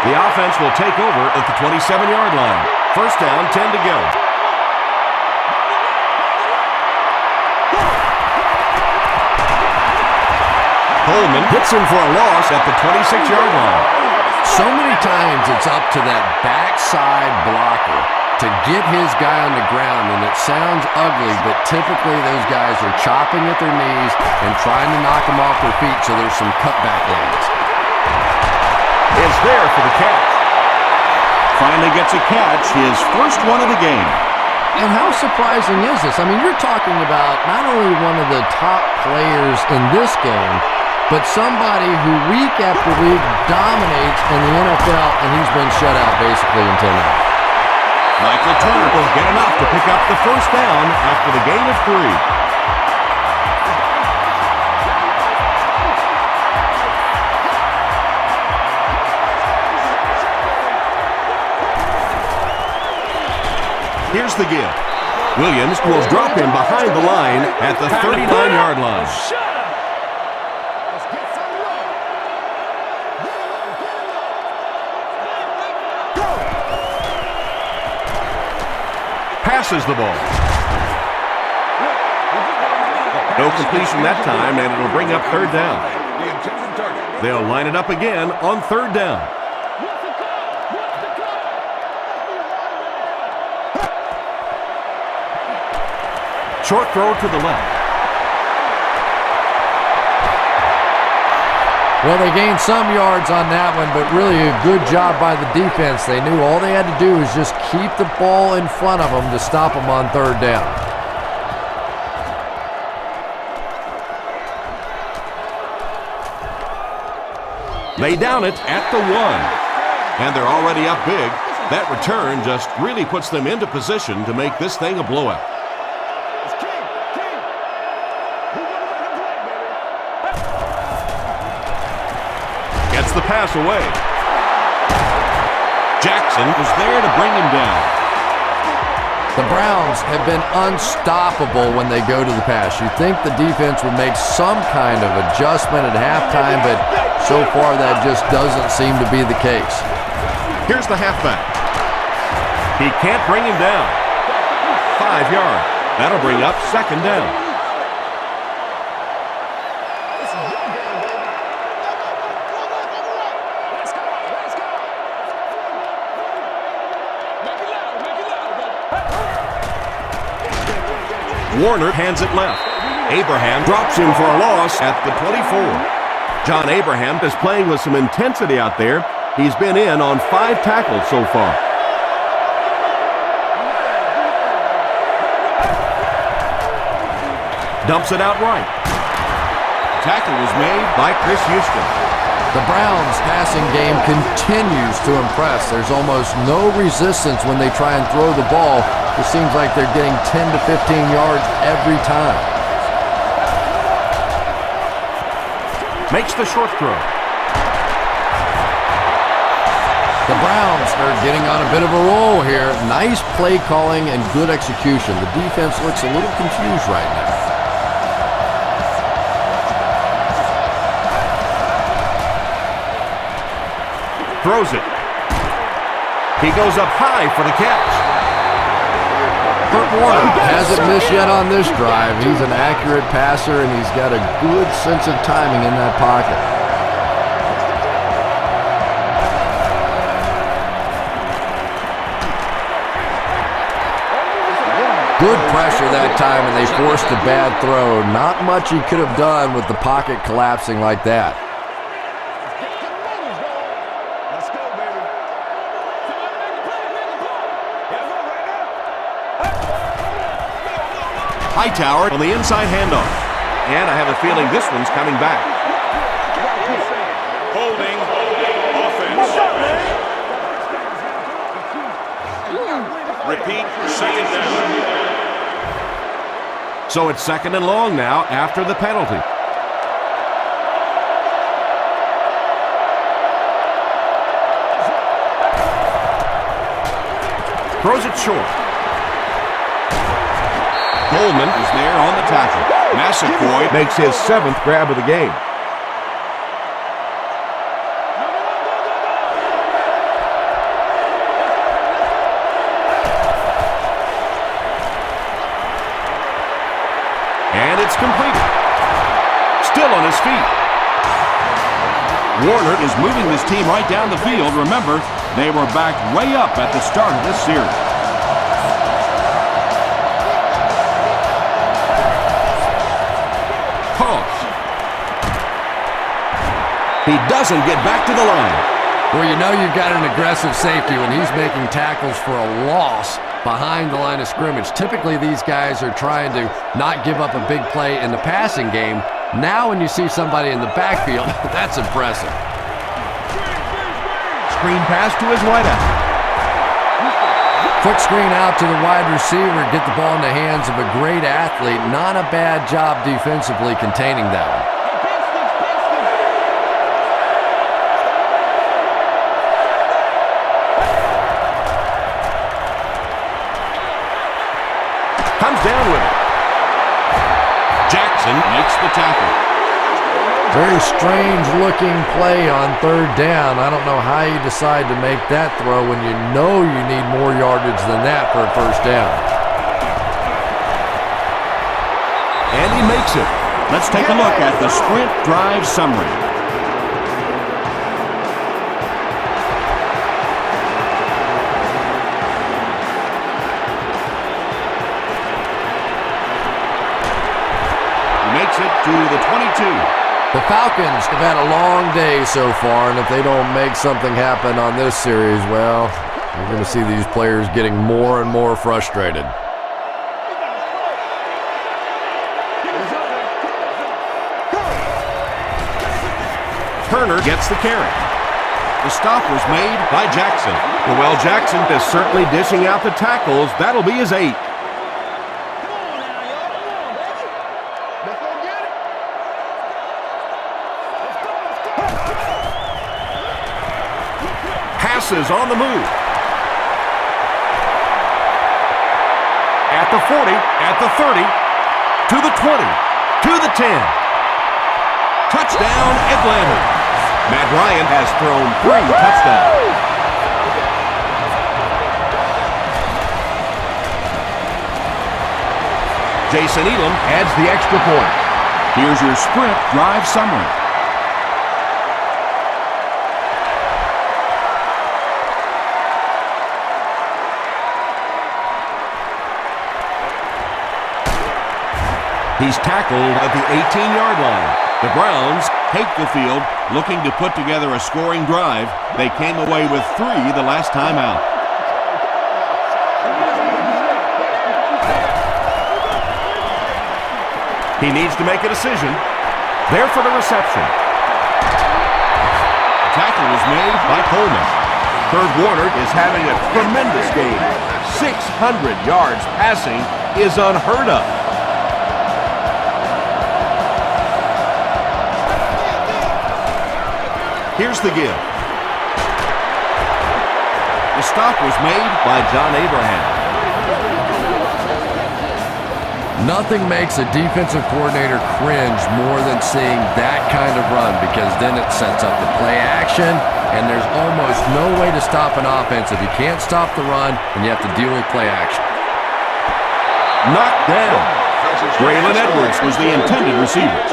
The offense will take over at the 27-yard line. 1st down, 10 to go. Coleman hits him for a loss at the 26-yard line. So many times it's up to that backside blocker to get his guy on the ground, and it sounds ugly, but typically those guys are chopping at their knees and trying to knock them off their feet, so there's some cutback lanes. Is there for the catch. Finally gets a catch, his first one of the game. And how surprising is this? I mean, you're talking about not only one of the top players in this game, but somebody who week after week dominates in the NFL, and he's been shut out basically until now. Michael Turner will get enough to pick up the 1st down after the gain of 3. Here's the give. Williams will drop him behind the line at the 39-yard line. Passes the ball. No completion that time, and it'll bring up 3rd down. They'll line it up again on 3rd down. Short throw to the left. Well, they gained some yards on that one, but really a good job by the defense. They knew all they had to do was just keep the ball in front of them to stop them on 3rd down. They down it at the 1. And they're already up big. That return just really puts them into position to make this thing a blowout. Gets the pass away. Jackson was there to bring him down. The Browns have been unstoppable when they go to the pass. You think the defense would make some kind of adjustment at halftime, but so far that just doesn't seem to be the case. Here's the halfback. He can't bring him down. 5 yards. That'll bring up 2nd down. Warner hands it left. Abraham drops him for a loss at the 24. John Abraham is playing with some intensity out there. He's been in on 5 tackles so far. Dumps it out right. Tackle was made by Chris Houston. The Browns' passing game continues to impress. There's almost no resistance when they try and throw the ball. It seems like they're getting 10 to 15 yards every time. Makes the short throw. The Browns are getting on a bit of a roll here. Nice play calling and good execution. The defense looks a little confused right now. Throws it. He goes up high for the catch. Kurt Warner hasn't missed yet on this drive. He's an accurate passer, and he's got a good sense of timing in that pocket. Good pressure that time, and they forced a bad throw. Not much he could have done with the pocket collapsing like that. Hightower on the inside handoff. And I have a feeling this one's coming back. Holding offense. Repeat, second down. So it's second and long now after the penalty. Throws it short. Coleman is there on the tackle. Massaquoi makes his 7th grab of the game. And it's completed. Still on his feet. Warner is moving this team right down the field. Remember, they were backed way up at the start of this series. He doesn't get back to the line. Well, you know you've got an aggressive safety when he's making tackles for a loss behind the line of scrimmage. Typically, these guys are trying to not give up a big play in the passing game. Now when you see somebody in the backfield, that's impressive. Screen pass to his wideout. Quick screen out to the wide receiver, get the ball in the hands of a great athlete. Not a bad job defensively containing that one. Comes down with it. Jackson makes the tackle. Very strange looking play on third down. I don't know how you decide to make that throw when you know you need more yardage than that for a first down. And he makes it. Let's take a look at the sprint drive summary. Makes it to the 22. The Falcons have had a long day so far, and if they don't make something happen on this series, well, you're going to see these players getting more and more frustrated. Turner gets the carry. The stop was made by Jackson. Well, Jackson is certainly dishing out the tackles. That'll be his 8th. Passes on the move. At the 40, at the 30, to the 20, to the 10. Touchdown, Atlanta. Matt Ryan has thrown 3 touchdowns. Jason Elam adds the extra point. Here's your sprint drive summary. He's tackled at the 18-yard line. The Browns take the field, looking to put together a scoring drive. They came away with 3 the last time out. He needs to make a decision. There for the reception. The tackle was made by Coleman. Kurt Warner is having a tremendous game. 600 yards passing is unheard of. Here's the give. The stop was made by John Abraham. Nothing makes a defensive coordinator cringe more than seeing that kind of run, because then it sets up the play action, and there's almost no way to stop an offense if you can't stop the run and you have to deal with play action. Knocked down. Braylon Edwards was the intended receiver.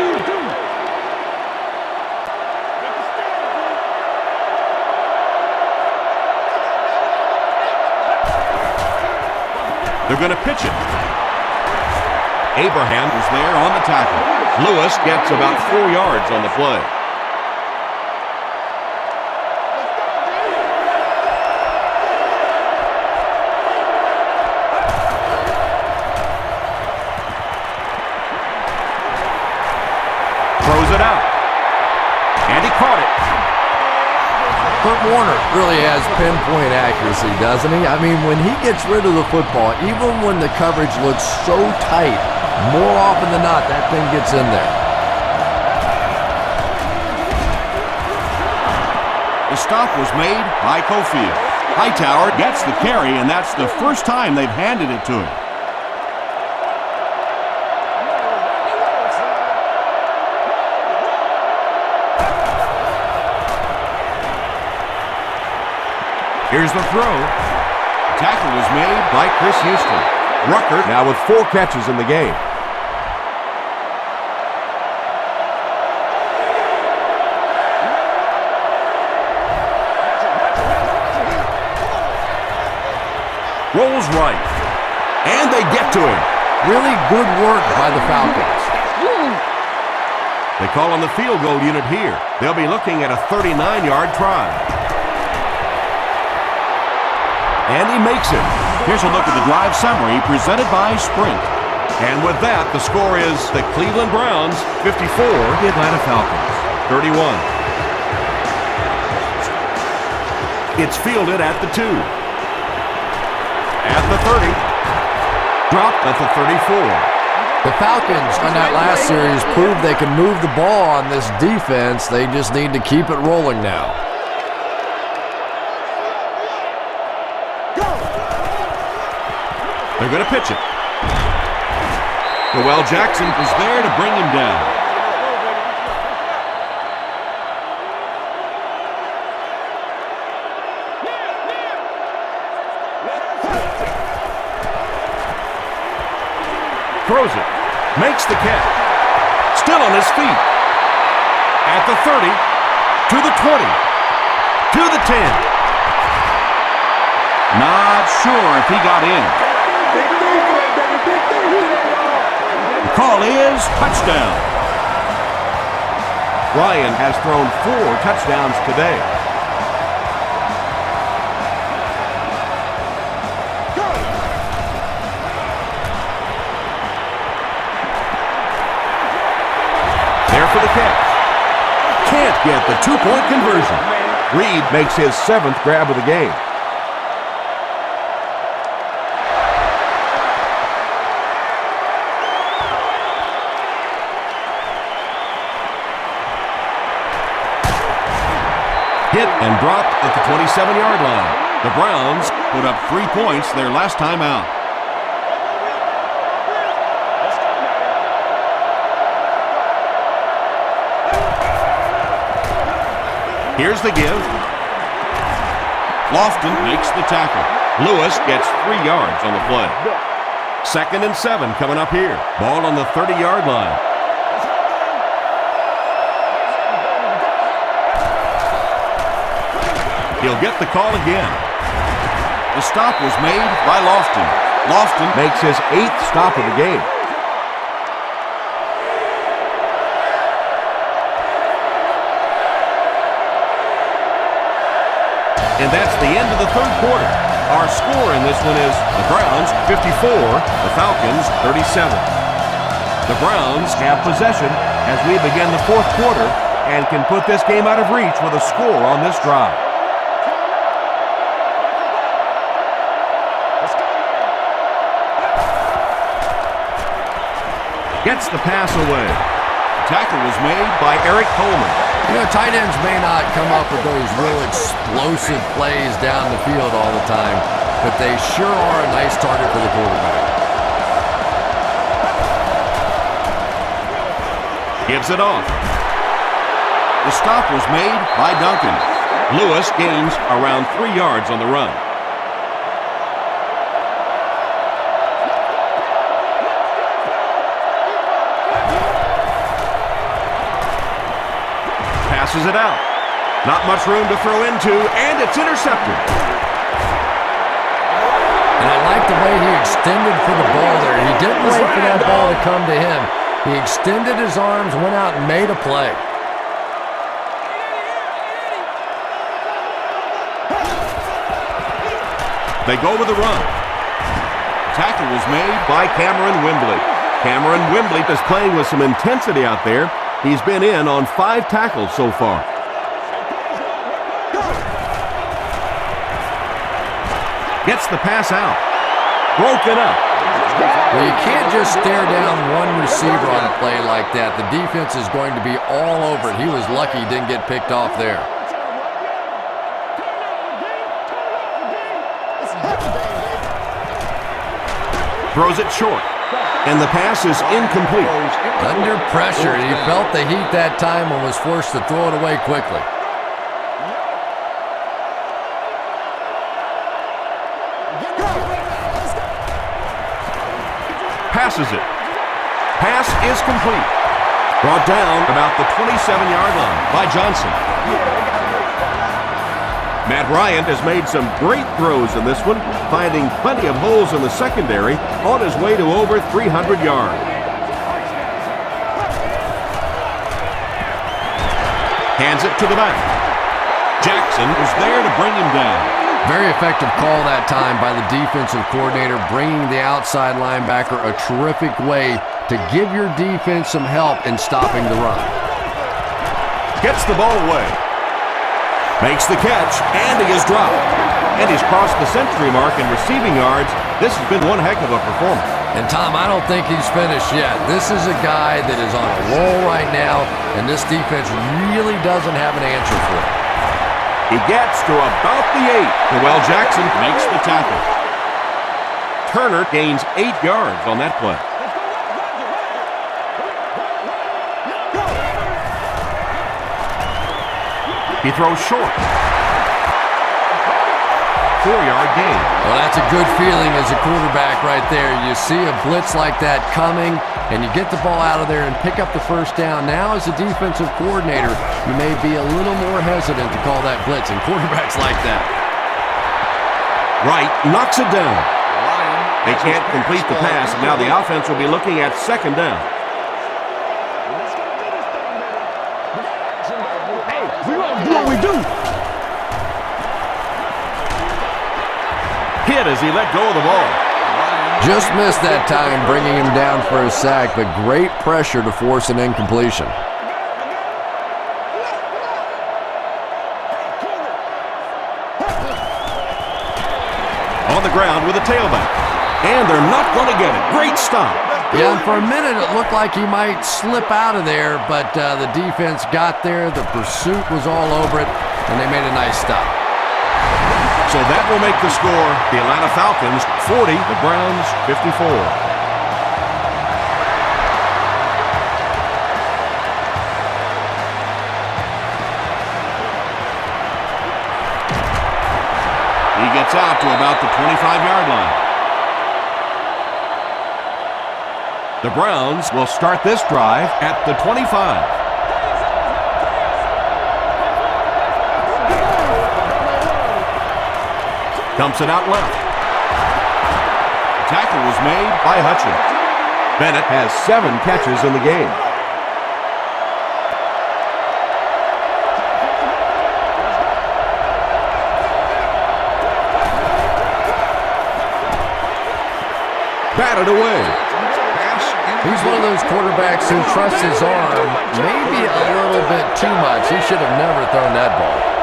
They're going to pitch it. Abraham is there on the tackle. Lewis gets about 4 yards on the play. Throws it out. And he caught it. Kurt Warner really has pinpoint accuracy, doesn't he? I mean, when he gets rid of the football, even when the coverage looks so tight, more often than not, that thing gets in there. The stop was made by Cofield. Hightower gets the carry, and that's the first time they've handed it to him. Here's the throw. Tackle was made by Chris Houston. Rucker now with 4 catches in the game. Rolls right. And they get to him. Really good work by the Falcons. They call on the field goal unit here. They'll be looking at a 39-yard try. And he makes it. Here's a look at the drive summary presented by Sprint. And with that, the score is the Cleveland Browns 54, the Atlanta Falcons 31. It's fielded at the 2. At the 30. Dropped at the 34. The Falcons on that last series proved they can move the ball on this defense. They just need to keep it rolling now. They're going to pitch it. Noel Jackson is there to bring him down. Throws it. Makes the catch. Still on his feet. At the 30. To the 20. To the 10. Not sure if he got in. The call is touchdown. Ryan has thrown 4 touchdowns today. There for the catch. Can't get the 2-point conversion. Reed makes his 7th grab of the game. Hit and dropped at the 27-yard line. The Browns put up 3 points their last time out. Here's the give. Lofton makes the tackle. Lewis gets 3 yards on the play. 2nd and 7 coming up here. Ball on the 30-yard line. He'll get the call again. The stop was made by Lofton. Lofton makes his 8th stop of the game. And that's the end of the 3rd quarter. Our score in this one is the Browns 54, the Falcons 37. The Browns have possession as we begin the 4th quarter and can put this game out of reach with a score on this drive. Gets the pass away. The tackle was made by Eric Coleman. You know, tight ends may not come up with those real explosive plays down the field all the time, but they sure are a nice target for the quarterback. Gives it off. The stop was made by Duncan. Lewis gains around 3 yards on the run. Passes it out. Not much room to throw into, and it's intercepted. And I like the way he extended for the ball there. He didn't wait for that ball to come to him. He extended his arms, went out and made a play. They go with the run. Tackle was made by Cameron Wembley. Cameron Wembley is playing with some intensity out there. He's been in on 5 tackles so far. Gets the pass out. Broken up. Well, you can't just stare down one receiver on a play like that. The defense is going to be all over it. He was lucky he didn't get picked off there. Throws it short. And the pass is incomplete. Under pressure. He felt the heat that time and was forced to throw it away quickly. Passes it. Pass is complete. Brought down about the 27-yard line by Johnson. Matt Ryan has made some great throws in this one, finding plenty of holes in the secondary on his way to over 300 yards. Hands it to the back. Jackson is there to bring him down. Very effective call that time by the defensive coordinator, bringing the outside linebacker a terrific way to give your defense some help in stopping the run. Gets the ball away. Makes the catch, and he is dropped. And he's crossed the century mark in receiving yards. This has been one heck of a performance. And Tom, I don't think he's finished yet. This is a guy that is on a roll right now, and this defense really doesn't have an answer for him. He gets to about the 8. Well, Jackson makes the tackle. Turner gains 8 yards on that play. He throws short. 4-yard gain. Well, that's a good feeling as a quarterback right there. You see a blitz like that coming, and you get the ball out of there and pick up the first down. Now, as a defensive coordinator, you may be a little more hesitant to call that blitz, and quarterbacks like that. Wright knocks it down. They can't complete the pass, and now the offense will be looking at second down. Hit as he let go of the ball. Just missed that time, bringing him down for a sack, but great pressure to force an incompletion. On the ground with a tailback. And they're not going to get it. Great stop. Yeah, and for a minute it looked like he might slip out of there, but the defense got there. The pursuit was all over it, and they made a nice stop. So that will make the score the Atlanta Falcons 40, the Browns 54. He gets out to about the 25-yard line. The Browns will start this drive at the 25. Dumps it out left. Tackle was made by Hutchins. Bennett has 7 catches in the game. Batted away. He's one of those quarterbacks who trusts his arm maybe a little bit too much. He should have never thrown that ball.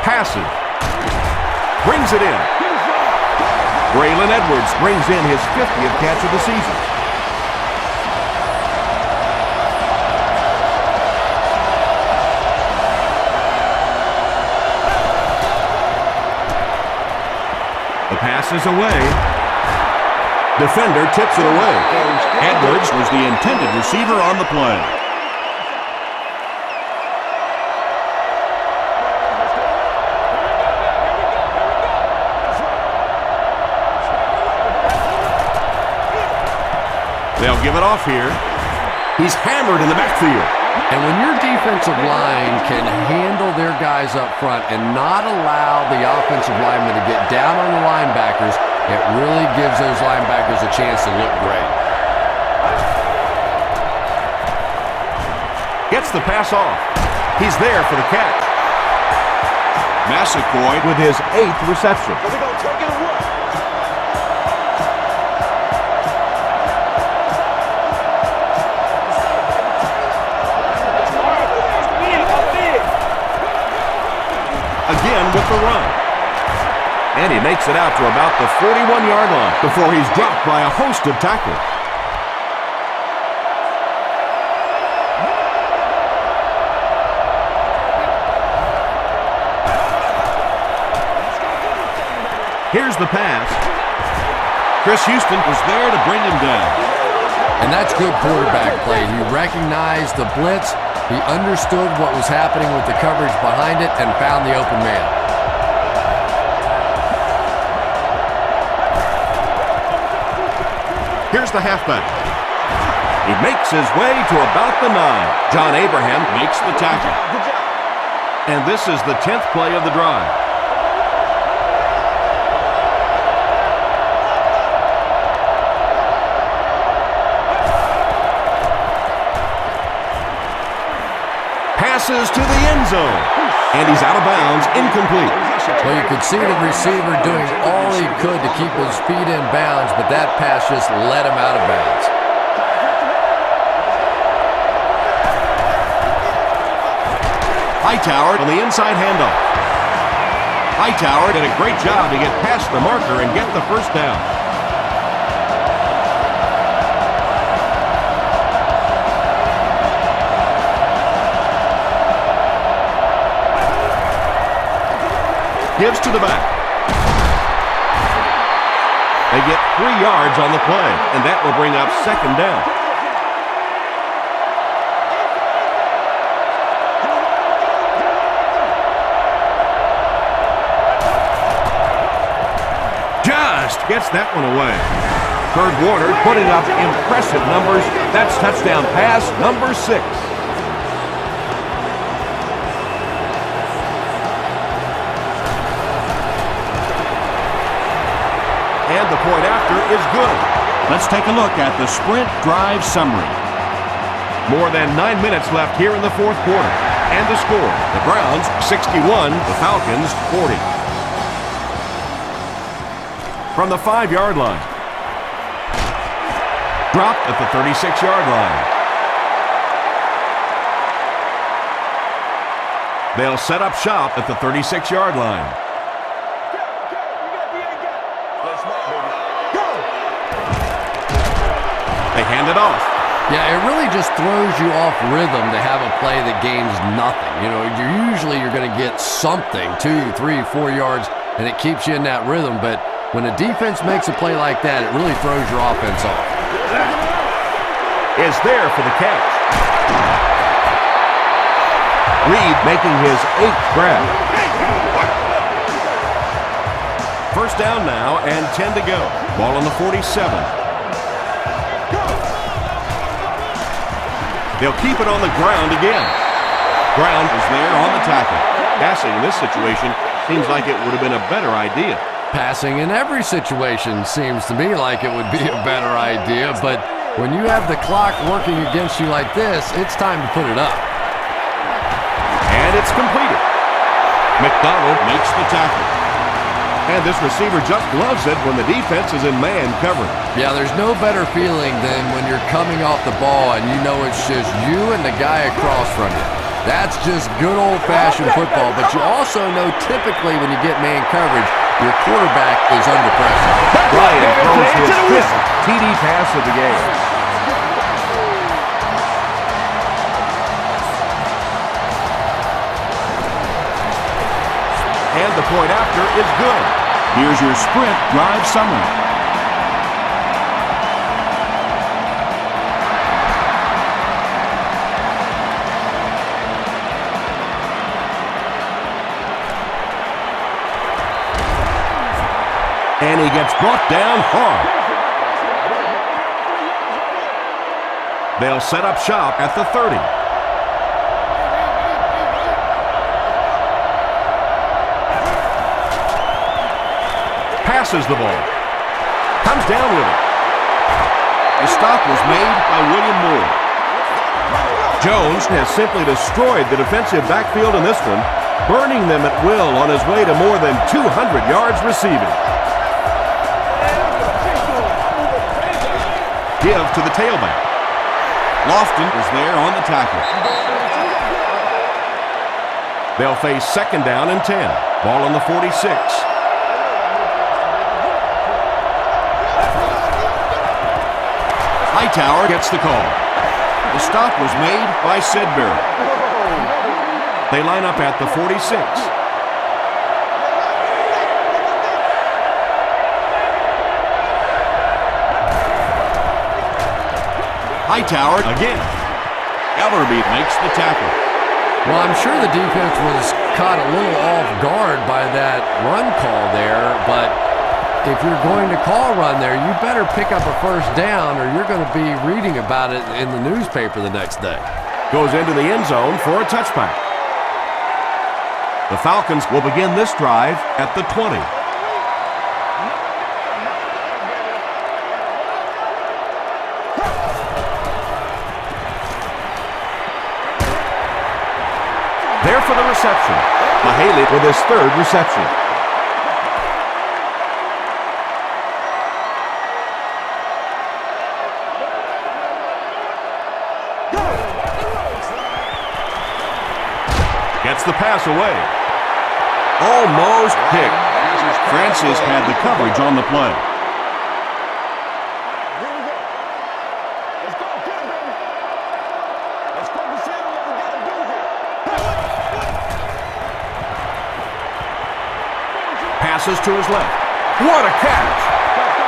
Passes. Brings it in. Braylon Edwards brings in his 50th catch of the season. The pass is away. Defender tips it away. Edwards was the intended receiver on the play. They'll give it off here. He's hammered in the backfield. And when your defensive line can handle their guys up front and not allow the offensive linemen to get down on the linebackers, it really gives those linebackers a chance to look great. Gets the pass off. He's there for the catch. Massaquoi with his 8th reception. Here we go, take it away. Again with the run. And he makes it out to about the 41-yard line before he's dropped by a host of tacklers. Here's the pass. Chris Houston was there to bring him down. And that's good quarterback play. He recognized the blitz. He understood what was happening with the coverage behind it and found the open man. Here's the halfback. He makes his way to about the 9. John Abraham makes the tackle. And this is the 10th play of the drive. Passes to the end zone. And he's out of bounds, incomplete. Well, you could see the receiver doing all he could to keep his feet in bounds, but that pass just let him out of bounds. Hightower on the inside handoff. Hightower did a great job to get past the marker and get the first down. Gives to the back. They get 3 yards on the play, and that will bring up second down. Just gets that one away. Kurt Warner putting up impressive numbers. That's touchdown pass number 6. And the point after is good. Let's take a look at the sprint drive summary. More than 9 minutes left here in the 4th quarter. And the score, the Browns 61, the Falcons 40. From the 5-yard line. Dropped at the 36-yard line. They'll set up shop at the 36-yard line. They hand it off. Yeah, it really just throws you off rhythm to have a play that gains nothing. You know, you're going to get something, 2, 3, 4 yards, and it keeps you in that rhythm. But when a defense makes a play like that, it really throws your offense off. Is there for the catch. Reed making his 8th grab. First down now and 10 to go. Ball on the 47. They'll keep it on the ground again. Brown is there on the tackle. Passing in this situation seems like it would have been a better idea. Passing in every situation seems to me like it would be a better idea, but when you have the clock working against you like this, it's time to put it up. And it's completed. McDonald makes the tackle. And this receiver just loves it when the defense is in man coverage. Yeah, there's no better feeling than when you're coming off the ball and you know it's just you and the guy across from you. That's just good old-fashioned football, but you also know typically when you get man coverage, your quarterback is under pressure. Ryan throws his 5th TD pass of the game. And the point after is good. Here's your sprint drive summary. he gets brought down hard. They'll set up shop at the 30. Passes the ball. Comes down with it. The stop was made by William Moore. Jones has simply destroyed the defensive backfield in this one, burning them at will on his way to more than 200 yards receiving. Give to the tailback. Lofton is there on the tackle. They'll face second down and 10. Ball on the 46. Hightower gets the call. The stop was made by Sedbury. They line up at the 46. Hightower again. R.B.I makes the tackle. Well, I'm sure the defense was caught a little off guard by that run call there, but if you're going to call run there, you better pick up a first down or you're going to be reading about it in the newspaper the next day. Goes into the end zone for a touchback. The Falcons will begin this drive at the 20. There for the reception. Mahaley with his third reception. Gets the pass away. Almost picked. Francis had the coverage on the play. Here we go. Let's go, get him, baby. Let's focus in on what we got to do here. Passes to his left. What a catch!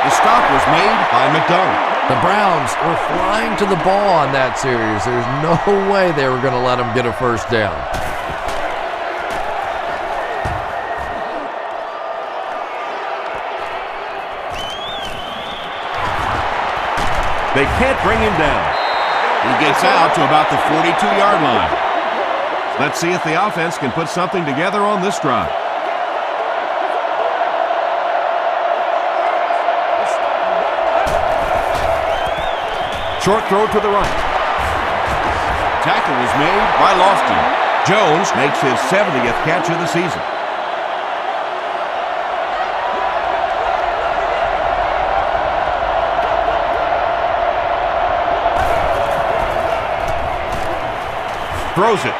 The stop was made by McDonald. The Browns were flying to the ball on that series. There's no way they were going to let them get a first down. They can't bring him down. He gets out to about the 42-yard line. Let's see if the offense can put something together on this drive. Short throw to the right. Tackle was made by Lofton. Jones makes his 70th catch of the season. Throws it.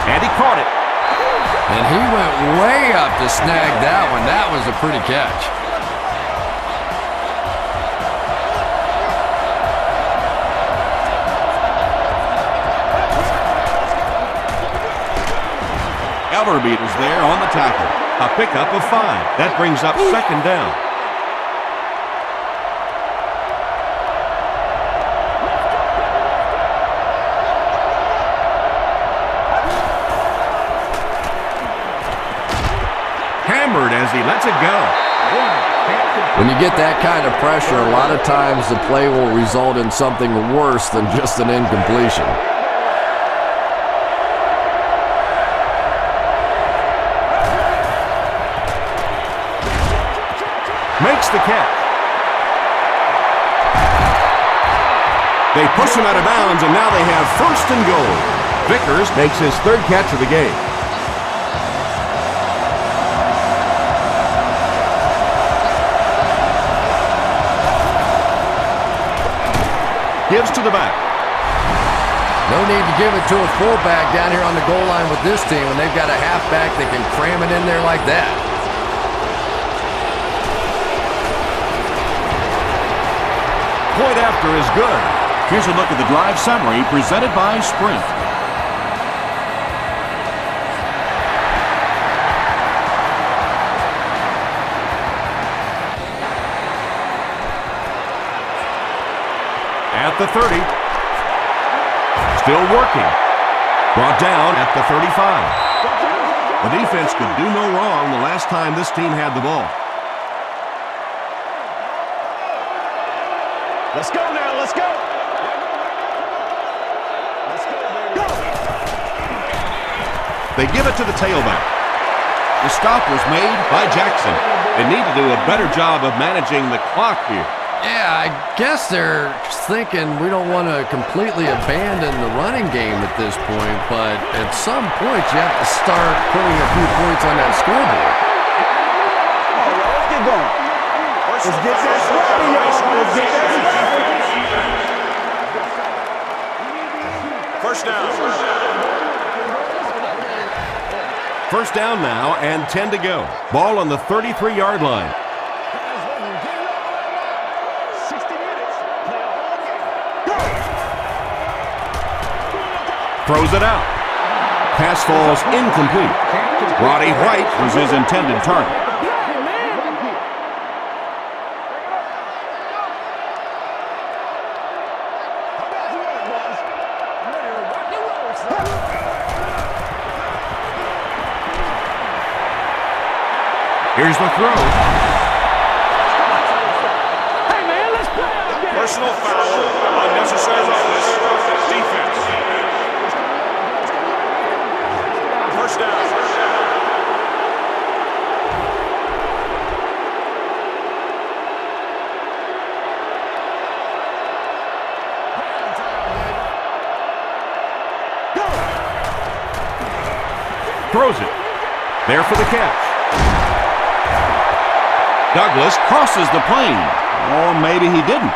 And he caught it. And he went way up to snag that one. That was a pretty catch. R.B.I is there on the tackle. A pickup of 5. That brings up second down. Hammered as he lets it go. When you get that kind of pressure, a lot of times the play will result in something worse than just an incompletion. Makes the catch. They push him out of bounds, and now they have first and goal. Vickers makes his third catch of the game. Gives to the back. No need to give it to a fullback down here on the goal line with this team when they've got a halfback that can cram it in there like that. Point after is good. Here's a look at the drive summary presented by Sprint. At the 30. Still working. Brought down at the 35. The defense could do no wrong the last time this team had the ball. Let's go now. Let's go. Let's go, baby. Go. They give it to the tailback. The stop was made by Jackson. They need to do a better job of managing the clock here. Yeah, I guess they're thinking we don't want to completely abandon the running game at this point, but at some point you have to start putting a few points on that scoreboard. Let's get going. Let's get that scrappy, y'all. Let's get that scrappy. First down. First down now and 10 to go. Ball on the 33-yard line. 60 minutes. Play a whole game. Go. Throws it out. Pass falls incomplete. Roddy White was his intended target. Here's the throw. Hey, man, let's play our game. Personal foul. Unnecessary roughness. Defense. First down. Throws it. There for the catch. Douglas crosses the plane. Or maybe he didn't.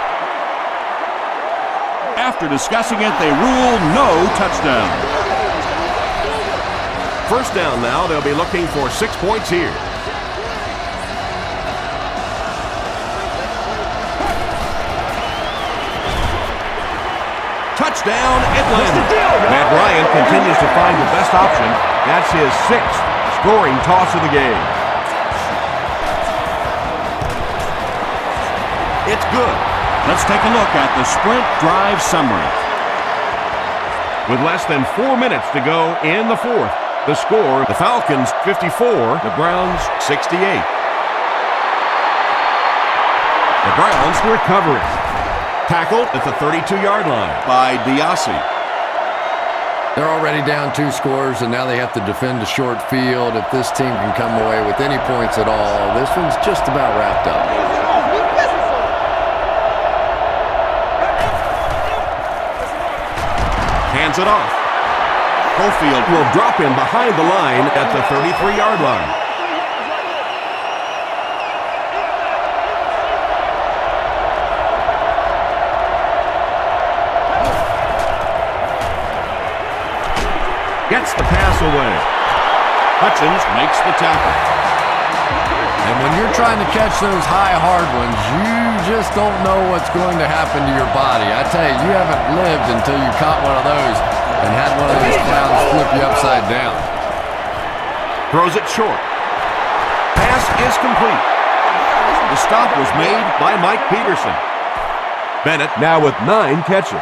After discussing it, they rule no touchdown. First down now. They'll be looking for 6 points here. Touchdown, Atlanta. Matt Ryan continues to find the best option. That's his 6th scoring toss of the game. It's good. Let's take a look at the sprint drive summary. With less than 4 minutes to go in the fourth, the score, the Falcons 54, the Browns 68. The Browns recovering. Tackled at the 32-yard line by Diassi. They're already down 2 scores, and now they have to defend a short field. If this team can come away with any points at all, this one's just about wrapped up. Hands it off. Hofield will drop him behind the line at the 33-yard line. Gets the pass away. Hutchins makes the tackle. And when you're trying to catch those high, hard ones, you just don't know what's going to happen to your body. I tell you, you haven't lived until you caught one of those and had one of those clowns flip you upside down. Throws it short. Pass is complete. The stop was made by Mike Peterson. Bennett now with 9 catches.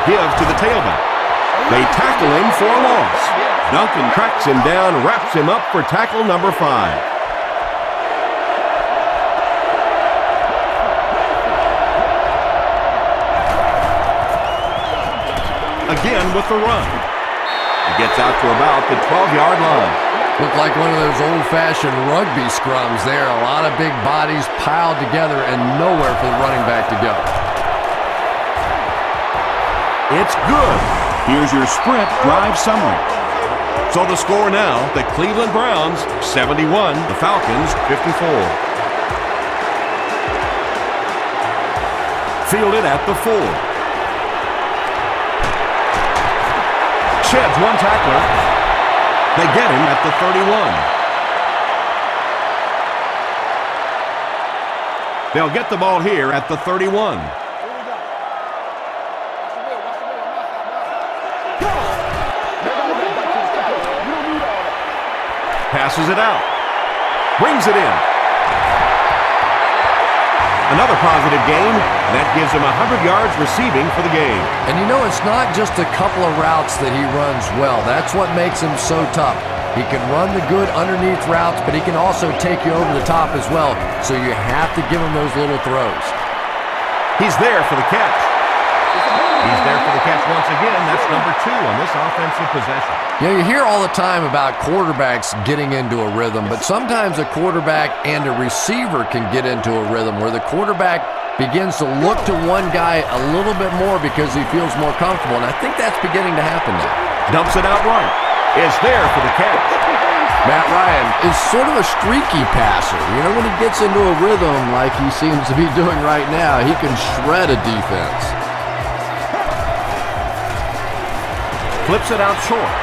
Give to the tailback. They tackle him for a loss. Duncan tracks him down, wraps him up for tackle number 5. Again with the run. He gets out to about the 12-yard line. Looked like one of those old-fashioned rugby scrums there. A lot of big bodies piled together and nowhere for the running back to go. It's good. Here's your sprint drive summary. So the score now, the Cleveland Browns 71, the Falcons 54. Fielded at the 4. Sheds one tackler. They get him at the 31. They'll get the ball here at the 31. Passes it out. Brings it in. Another positive gain, and that gives him 100 yards receiving for the game. And you know, it's not just a couple of routes that he runs well. That's what makes him so tough. He can run the good underneath routes, but he can also take you over the top as well. So you have to give him those little throws. He's there for the catch. He's there for the catch once again. That's number 2 on this offensive possession. You know, you hear all the time about quarterbacks getting into a rhythm, but sometimes a quarterback and a receiver can get into a rhythm where the quarterback begins to look to one guy a little bit more because he feels more comfortable, and I think that's beginning to happen now. Dumps it out right. Is there for the catch. Matt Ryan is sort of a streaky passer. You know, when he gets into a rhythm like he seems to be doing right now, he can shred a defense. Flips it out short.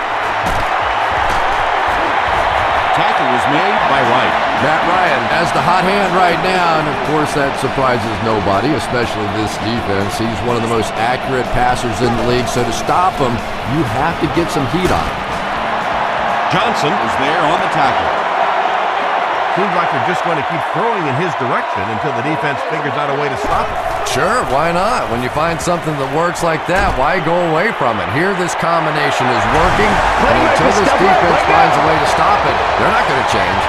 Tackle was made by Wright. Matt Ryan has the hot hand right now, and of course that surprises nobody, especially this defense. He's one of the most accurate passers in the league, so to stop him, you have to get some heat on him. Johnson is there on the tackle. Seems like they're just going to keep throwing in his direction until the defense figures out a way to stop it. Sure, why not? When you find something that works like that, why go away from it? Here, this combination is working, and until this defense finds a way to stop it, they're not going to change.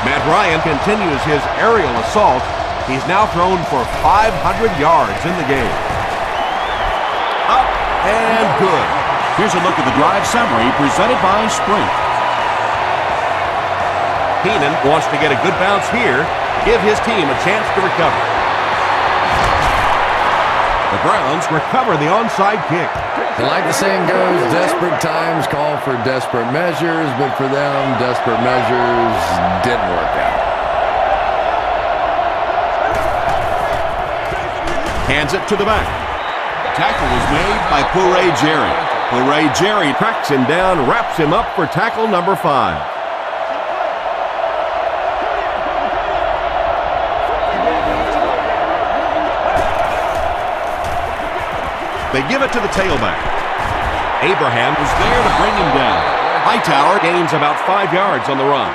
Matt Ryan continues his aerial assault. He's now thrown for 500 yards in the game. Up and good. Here's a look at the drive summary presented by Sprint. Heenan wants to get a good bounce here, give his team a chance to recover. The Browns recover the onside kick. And like the saying goes, desperate times call for desperate measures, but for them, desperate measures didn't work out. Hands it to the back. Tackle is made by Puré Jerry. Puré Jerry tracks him down, wraps him up for tackle number 5. They give it to the tailback. Abraham was there to bring him down. Hightower gains about 5 yards on the run.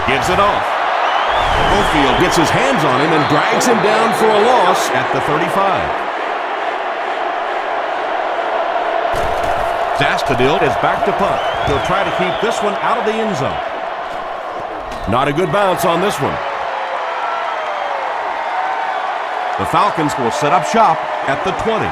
Gives it off. Oldfield gets his hands on him and drags him down for a loss at the 35. Zastadil is back to punt. He'll try to keep this one out of the end zone. Not a good bounce on this one. The Falcons will set up shop at the 20.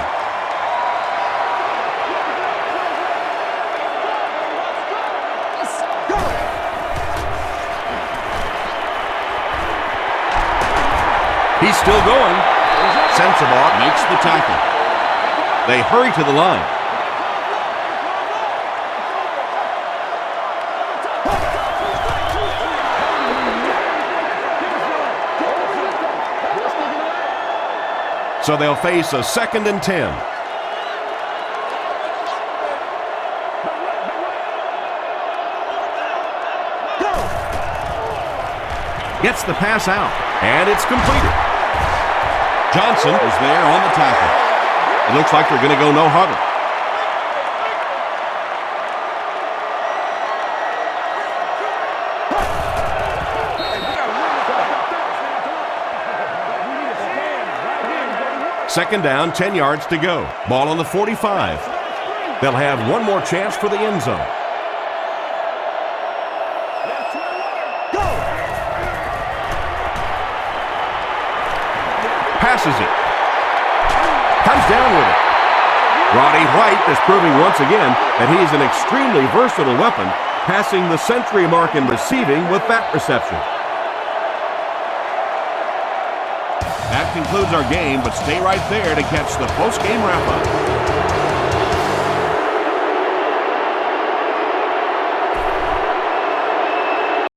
He's still going. Sensabaugh makes the tackle. They hurry to the line. So they'll face a 2nd and 10. Gets the pass out, and it's completed. Johnson is there on the tackle. It looks like they're going to go no huddle. Second down, 10 yards to go. Ball on the 45. They'll have one more chance for the end zone. Passes it. Comes down with it. Roddy White is proving once again that he's an extremely versatile weapon, passing the century mark in receiving with that reception. That concludes our game, but stay right there to catch the post-game wrap-up.